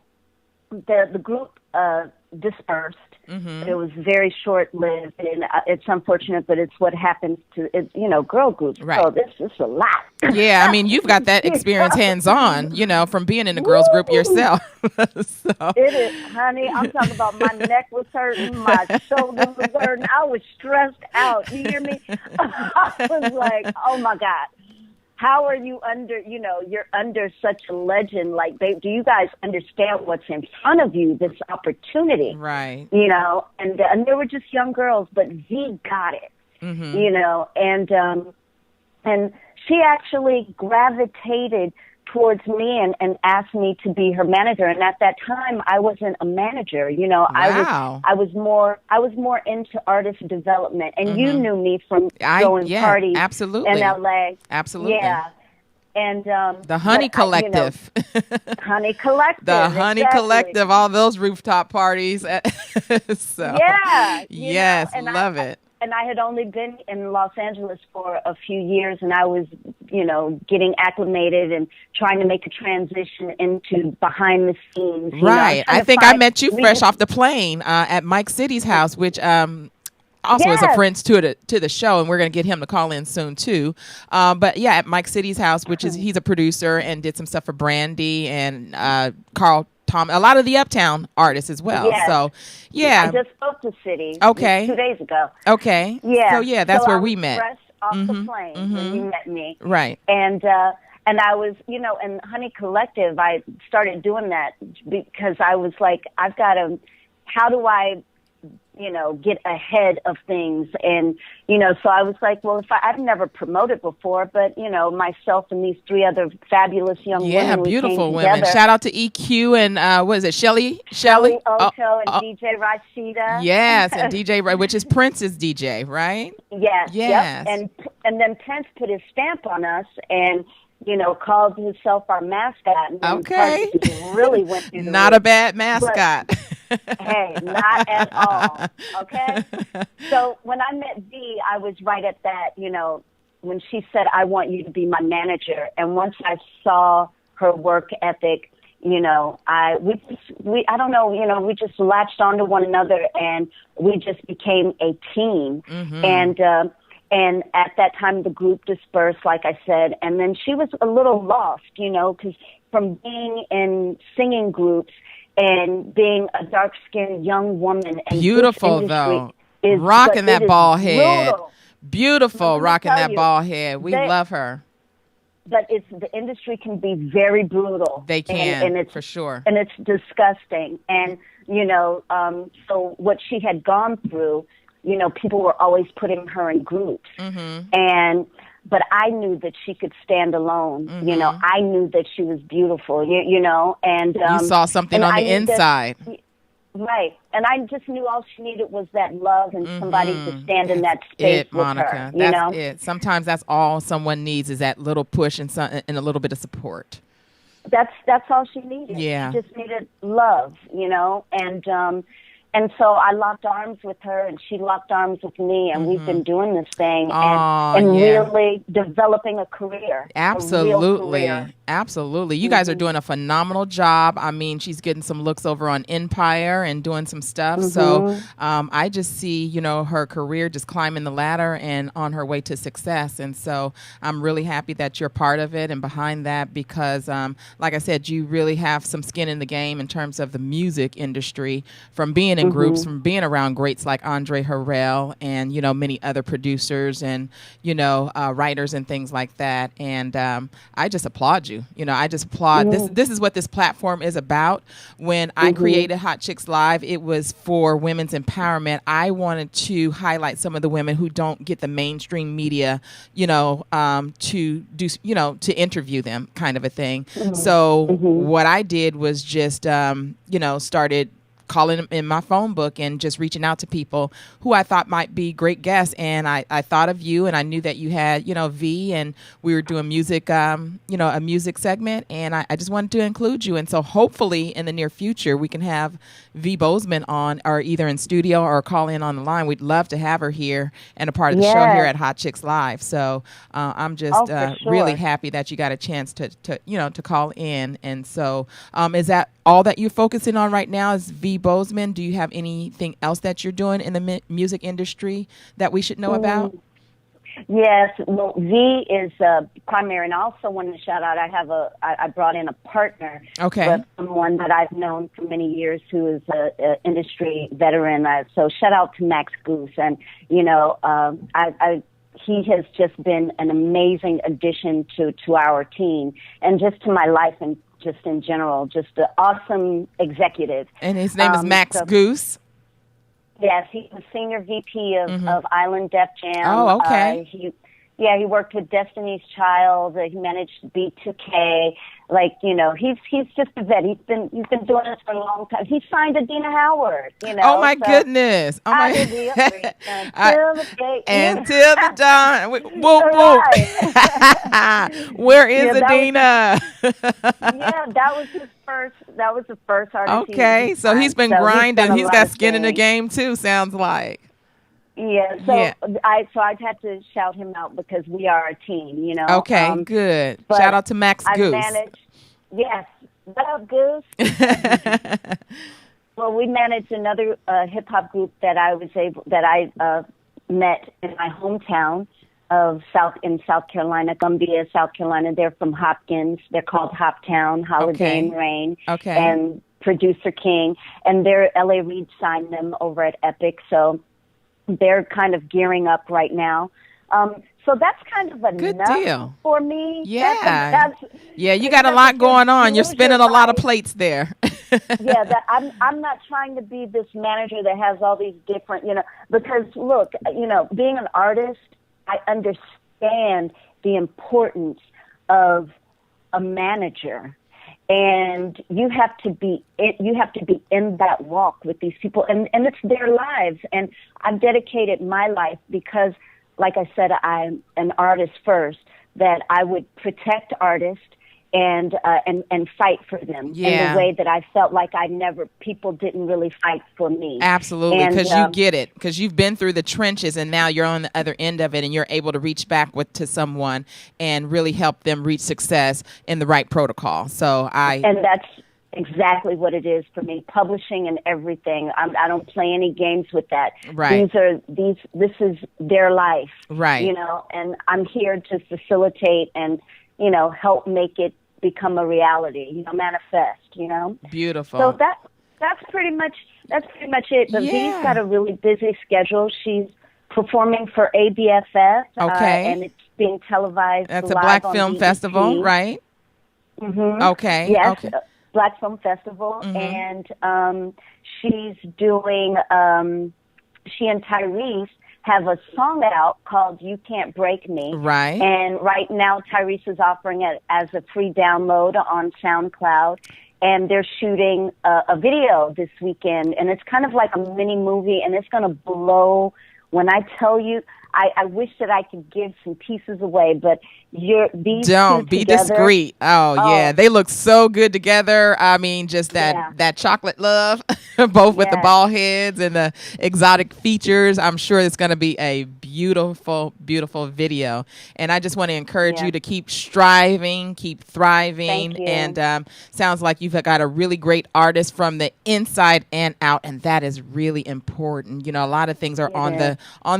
the group dispersed. It was very short-lived, and it's unfortunate, but it's what happens to girl groups. Right. So this is a lot. Yeah, I mean, you've got that experience hands-on, from being in a girls group yourself. So. It is, honey. I'm talking about my neck was hurting, my shoulder was hurting. I was stressed out. You hear me? I was like, oh my God. How are you you're under such a legend? Like, do you guys understand what's in front of you, this opportunity? Right. And they were just young girls, but V got it, and she actually gravitated towards me and asked me to be her manager. And at that time, I wasn't a manager. Wow. I was more into artist development. And you knew me from going parties absolutely. in LA. Absolutely. Yeah. And the Honey Collective. Honey Collective. The Honey Collective, all those rooftop parties. So yeah. Yes, love it. And I had only been in Los Angeles for a few years, and I was, getting acclimated and trying to make a transition into behind the scenes. Right. I think I met you fresh off the plane at Mike City's house, which also is a friend to the show, and we're going to get him to call in soon too. But yeah, at Mike City's house, which is he's a producer and did some stuff for Brandy and Carl. Tom, a lot of the Uptown artists as well. Yes. So, yeah. I just spoke to City. Okay. 2 days ago. Okay. Yeah. So, yeah, that's where we met. Fresh off the plane when you met me. Right. And I was, and Honey Collective, I started doing that because I was like, how do I, get ahead of things? And, so I was like, well, I've never promoted before, but, myself and these 3 other fabulous young women. Yeah, beautiful women. Shout out to EQ and, what is it, Shelly Ocho and DJ Rashida. Yes, and DJ, which is Prince's DJ, right? Yes. Yes. Yep. And then Prince put his stamp on us and, called himself our mascot. And okay. Really went through the Not a bad mascot. But, hey, not at all. Okay? So when I met V, I was right at that, when she said, I want you to be my manager. And once I saw her work ethic, we just latched onto one another and we just became a team. And at that time, the group dispersed, like I said, and then she was a little lost, because from being in singing groups and being a dark-skinned young woman. And beautiful, though. Rocking that ball head. Beautiful, rocking that ball head. We love her. But the industry can be very brutal. They can, and it's, for sure. And it's disgusting. And, so what she had gone through, people were always putting her in groups. But I knew that she could stand alone. I knew that she was beautiful, and you saw something on the inside. Right. And I just knew all she needed was that love and somebody to stand in that space with Monica. her. That's it. Sometimes that's all someone needs is that little push and a little bit of support. That's all she needed. Yeah. She just needed love, And so I locked arms with her, and she locked arms with me, and we've been doing this thing and really developing a career. Absolutely. A real career. Absolutely. You guys are doing a phenomenal job. I mean, she's getting some looks over on Empire and doing some stuff. So I just see, you know, her career just climbing the ladder and on her way to success. And so I'm really happy that you're part of it and behind that because, like I said, you really have some skin in the game in terms of the music industry from being in groups, from being around greats like Andre Harrell and, you know, many other producers and, you know, writers and things like that. And I just applaud you. You know, I just applaud. This is what this platform is about. When I created Hot Chicks Live, it was for women's empowerment. I wanted to highlight some of the women who don't get the mainstream media, you know, to do, you know, to interview them kind of a thing. So what I did was just, you know, started calling them in my phone book and just reaching out to people who I thought might be great guests. And I thought of you, and I knew that you had, you know, V, and we were doing music, you know, a music segment, and I just wanted to include you. And so hopefully in the near future, we can have V Bozeman on, or either in studio or call in on the line. We'd love to have her here and a part of the show here at Hot Chicks Live. So I'm just really happy that you got a chance to, you know, to call in. And so is that all that you're focusing on right now is V Bozeman? Do you have anything else that you're doing in the music industry that we should know about? Yes, well, V is primary, and I also wanted to shout out. I brought in a partner, with someone that I've known for many years, who is an industry veteran. So shout out to Max Goose, and you know, he has just been an amazing addition to our team and just to my life and just in general, just an awesome executive. And his name is Max Goose? Yes, he's the senior VP of Island Def Jam. Oh, okay. He worked with Destiny's Child. He managed B2K. Like, you know, he's just a vet. He's been doing this for a long time. He signed Adina Howard. You know. Oh my goodness! Oh my. Until the dawn. Whoop whoop. Where is Adina? That was his first. That was the first artist. Okay, so he's been grinding. He's got skin in the game too. Sounds like. Yeah, I'd have to shout him out because we are a team, you know. Okay, good. Shout out to Max Goose. Yes, what up, Goose? Well, we managed another hip hop group that I met in my hometown of South Carolina, Columbia, South Carolina. They're from Hopkins. They're called Hoptown, Holiday and Rain. Okay. And Producer King, and their L.A. Reid signed them over at Epic, so they're kind of gearing up right now. So that's kind of enough good deal for me. Yeah. You got a lot going on. You're spinning a lot of plates there. I'm not trying to be this manager that has all these different, you know, because look, you know, being an artist, I understand the importance of a manager. And you have to be in that walk with these people, and it's their lives. And I've dedicated my life because, like I said, I'm an artist first. That I would protect artists and fight for them in the way that I felt like people didn't really fight for me. Absolutely, because you get it, because you've been through the trenches and now you're on the other end of it, and you're able to reach back to someone and really help them reach success in the right protocol. And that's exactly what it is for me, publishing and everything. I don't play any games with that. Right. This is their life. Right. You know, and I'm here to facilitate and, you know, help make it become a reality, you know, manifest, you know. Beautiful. So that's pretty much it. But V's got a really busy schedule. She's performing for ABFF. And it's being televised. That's a Black Film Festival, right? Mm-hmm. Okay. Yes, okay. Black Film Festival. And she's doing, she and Tyrese have a song out called You Can't Break Me. Right. And right now Tyrese is offering it as a free download on SoundCloud. And they're shooting a video this weekend. And it's kind of like a mini movie, and it's going to blow. When I tell you, I wish that I could give some pieces away, but these don't two be together, discreet. Oh yeah, they look so good together. I mean, just that chocolate love, both with the ball heads and the exotic features. I'm sure it's going to be a beautiful, beautiful video. And I just want to encourage you to keep striving, keep thriving. Thank you. And sounds like you've got a really great artist from the inside and out, and that is really important. You know, a lot of things are on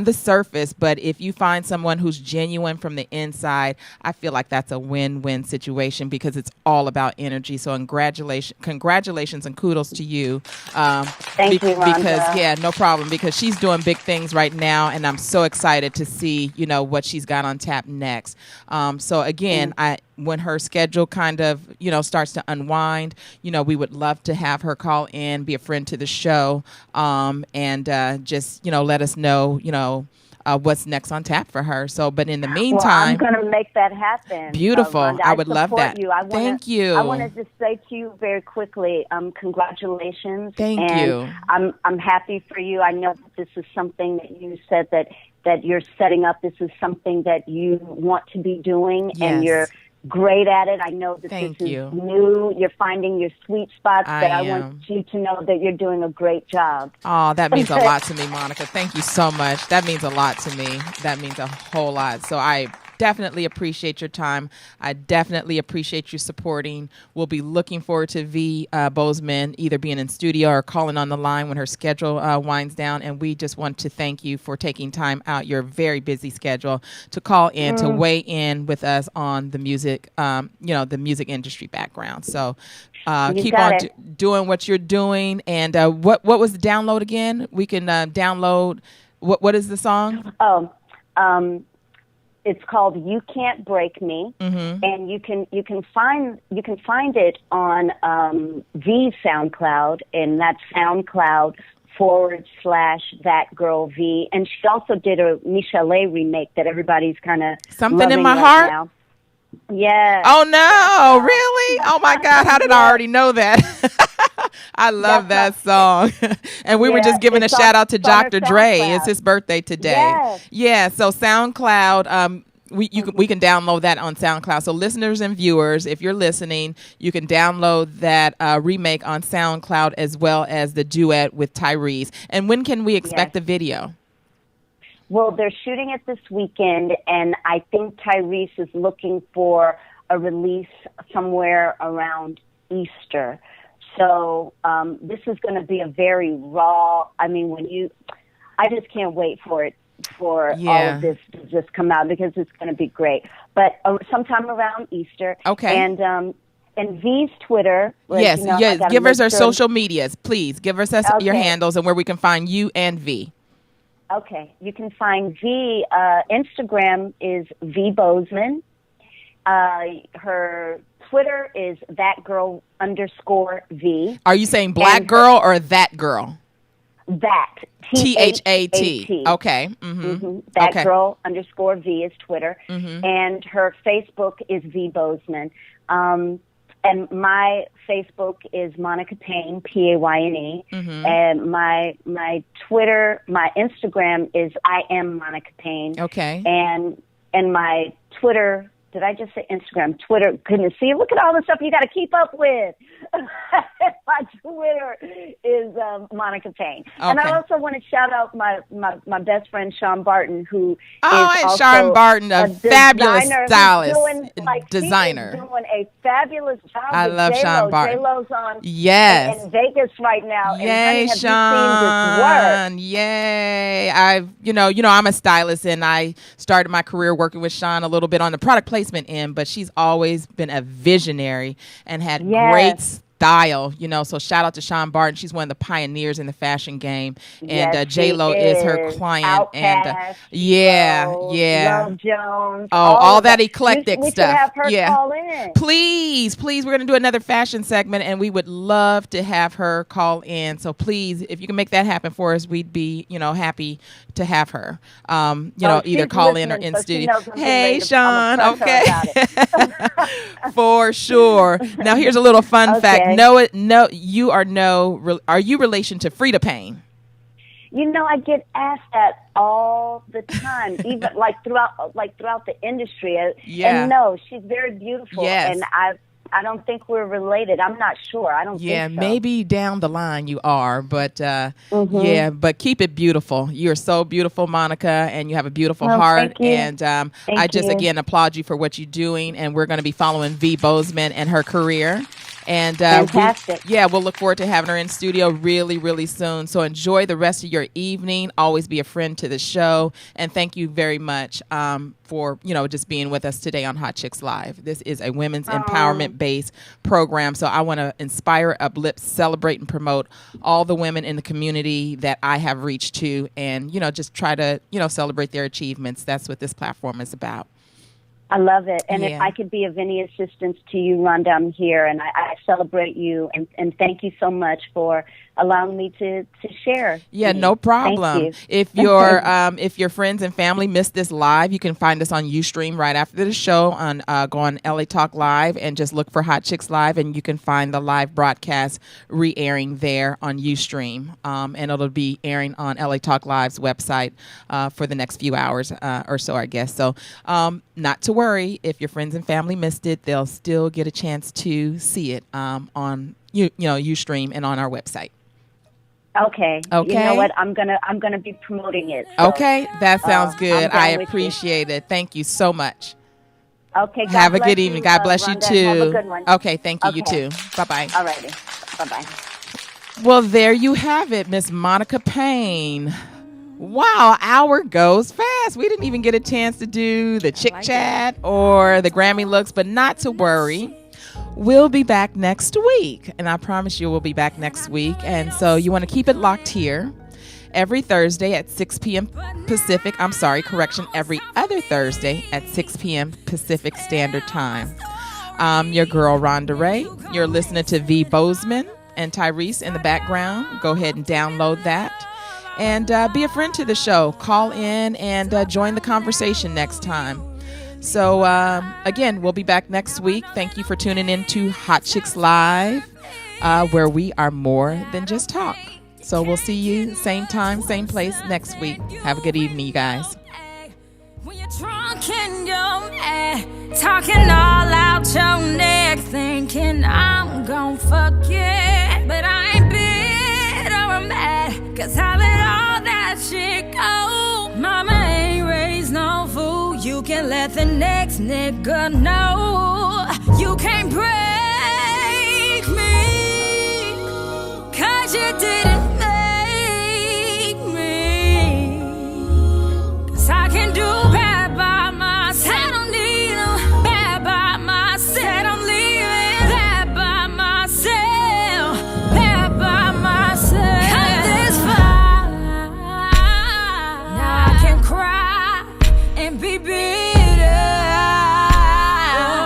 the surface, but if you find someone who's genuine from the inside, I feel like that's a win-win situation because it's all about energy. So congratulations and kudos to you. Thank you, Rhonda. Because no problem, because she's doing big things right now, and I'm so excited to see, you know, what she's got on tap next. So again, when her schedule kind of, you know, starts to unwind, you know, we would love to have her call in, be a friend to the show, and just, you know, let us know, you know, what's next on tap for her. So, but in the meantime, I'm going to make that happen. Beautiful. Rhonda, I would love that. Thank you. I want to just say to you very quickly, congratulations. Thank you. I'm happy for you. I know that this is something that you said that you're setting up. This is something that you want to be doing, and you're great at it. I know that this is new. You're finding your sweet spots, but I want you to know that you're doing a great job. Oh, that means a lot to me, Monica. Thank you so much. That means a lot to me. That means a whole lot. So I definitely appreciate your time. I definitely appreciate you supporting. We'll be looking forward to V. Bozeman either being in studio or calling on the line when her schedule winds down. And we just want to thank you for taking time out your very busy schedule to call in, to weigh in with us on the music, you know, the music industry background. So keep on doing what you're doing. And what was the download again? We can download. What is the song? It's called "You Can't Break Me," and you can find it on V's SoundCloud, and that's SoundCloud /That Girl V. And she also did a Michelle remake that everybody's kind of Something in My Heart. Now. Yeah. Oh no! Really? Oh my God! How did I already know that? I love that song. And we were just giving a shout out to Dr. Dre. It's his birthday today. Yes. Yeah. So SoundCloud, we can download that on SoundCloud. So listeners and viewers, if you're listening, you can download that remake on SoundCloud as well as the duet with Tyrese. And when can we expect the video? Well, they're shooting it this weekend, and I think Tyrese is looking for a release somewhere around Easter. So this is going to be a very raw. I mean, I just can't wait for all of this to just come out because it's going to be great. But sometime around Easter. Okay. And V's Twitter. Yes. Give us our social medias, please. Give us your handles and where we can find you and V. Okay. You can find V. Instagram is V Bozeman. Her Twitter is _V. Are you saying black girl or that girl? That. THAT. Okay. That girl _V is Twitter. And her Facebook is V Bozeman. And my Facebook is Monica Payne, Payne. And my Twitter, my Instagram is I am Monica Payne. Okay. And my Twitter, did I just say Instagram? Twitter, goodness, see, look at all the stuff you got to keep up with. My Twitter is Monica Payne. Okay. And I also want to shout out my best friend, Sean Barton, who is also Sean Barton, a fabulous stylist, designer. She's doing a fabulous job. I love J-Lo. Sean Barton. J-Lo's on in Vegas right now. Yay, and honey, Sean. Yay. I'm a stylist, and I started my career working with Sean a little bit on the product placement end, but she's always been a visionary and had great style, so shout out to Sean Barton. She's one of the pioneers in the fashion game, and J-Lo is her client. Outcast, Love Jones, all that eclectic we stuff. Have her call in. Please, we're going to do another fashion segment, and we would love to have her call in. So please, if you can make that happen for us, we'd be, happy to have her. Either call in or in studio. Hey, Sean. Okay. For sure. Now here's a little fun fact. Are you relation to Frida Payne? I get asked that all the time, even throughout the industry. And no, she's very beautiful, and I don't think we're related. I'm not sure. I don't think so. Maybe down the line you are, but but keep it beautiful. You're so beautiful, Monica, and you have a beautiful heart. Thank you. And I just, again, applaud you for what you're doing, and we're going to be following V. Bozeman and her career. And fantastic. We'll look forward to having her in studio really, really soon. So enjoy the rest of your evening. Always be a friend to the show. And thank you very much for, just being with us today on Hot Chicks Live. This is a women's empowerment-based program. So I want to inspire, uplift, celebrate, and promote all the women in the community that I have reached to and, just try to, celebrate their achievements. That's what this platform is about. I love it. And if I could be of any assistance to you, Rhonda, I'm here, and I celebrate you. And thank you so much for allowing me to share. Yeah, no problem. Thank you. If your friends and family missed this live, you can find us on Ustream right after the show. Go on LA Talk Live and just look for Hot Chicks Live, and you can find the live broadcast re-airing there on Ustream. And it'll be airing on LA Talk Live's website for the next few hours or so, I guess. So not to worry, if your friends and family missed it, they'll still get a chance to see it on Ustream and on our website. Okay. You know what? I'm gonna be promoting it. So, okay, that sounds good. I appreciate it. Thank you so much. Okay. Have a good evening. God bless you Rhonda, too. Have a good one. Okay. Thank you. You too. Bye bye. All righty. Bye bye. Well, there you have it, Miss Monica Payne. Wow, hour goes fast. We didn't even get a chance to do the Chick Chat or the Grammy looks, but not to worry. We'll be back next week, and I promise you we'll be back next week. And so you want to keep it locked here every Thursday at 6 p.m. Pacific. Every other Thursday at 6 p.m. Pacific Standard Time. I'm your girl, Rhonda Ray. You're listening to V. Bozeman and Tyrese in the background. Go ahead and download that. And be a friend to the show. Call in and join the conversation next time. So, again, we'll be back next week. Thank you for tuning in to Hot Chicks Live, where we are more than just talk. So we'll see you same time, same place next week. Have a good evening, you guys. When you're drunk and you're mad, talking all out your neck, thinking I'm gon' forget, but I ain't bitter or mad, 'cause I let all that shit go. Mama ain't raised no fool. You can let the next nigga know you can't break me, 'cause you didn't make me. 'Cause I can do bad by myself. I don't need no bad by myself. I'm leaving bad by myself. Bad by myself. Cut this fire. Now I can cry and be bitter,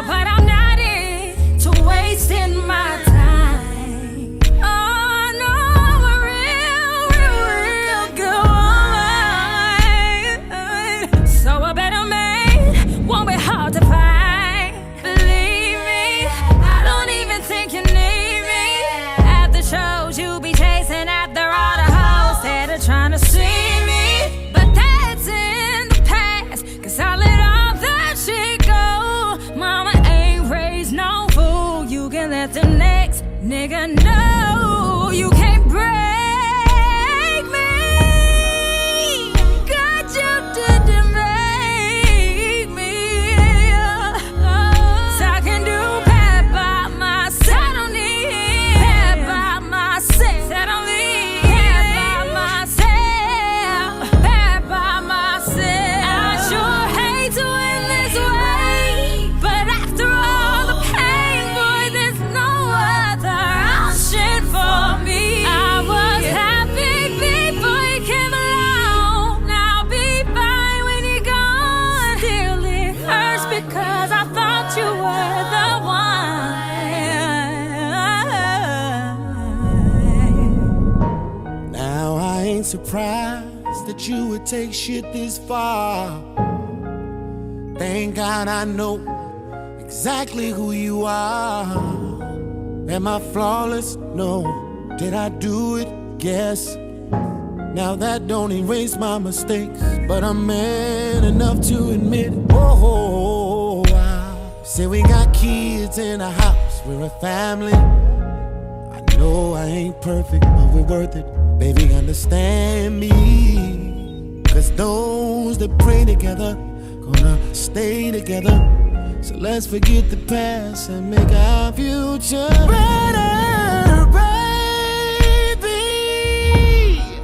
but I'm not into wasting my time. Oh no, I'm a real good woman. So a better man won't be hard to find. Believe me, I don't even think you need me. At the shows you be chasing after all the hoes that are trying to see me, but that's in the past, 'cause I let all that shit go. Mama ain't raised no fool. You can let the next nigga know you can't break me. God, you didn't make me. So I can do bad by myself. I don't need bad by myself. I don't need bad by myself. Bad by myself. I sure hate to end this way, but after all the pain, boy, there's no other option for me. I was happy before you came along. I'll be fine when you're gone. Still it hurts because I thought you were the one. Now I ain't surprised that you would take shit this far. Thank God I know exactly who you are. Am I flawless? No. Did I do it? Guess. Now that don't erase my mistakes, but I'm man enough to admit, oh, I say we got kids in a house, we're a family. I know I ain't perfect, but we're worth it. Baby, understand me. Cause those that pray together gonna stay together. So let's forget the past and make our future better, baby.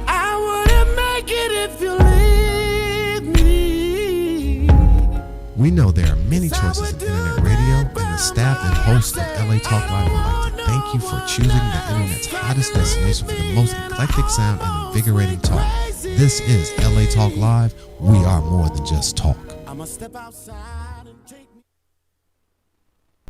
I wouldn't make it if you leave me. We know there are many choices in internet radio, and the staff and host of LA Talk Live would like to thank you for choosing the internet's hottest destination for the most eclectic sound and invigorating talk. This is LA Talk Live. We are more than just talk. I'ma step outside and take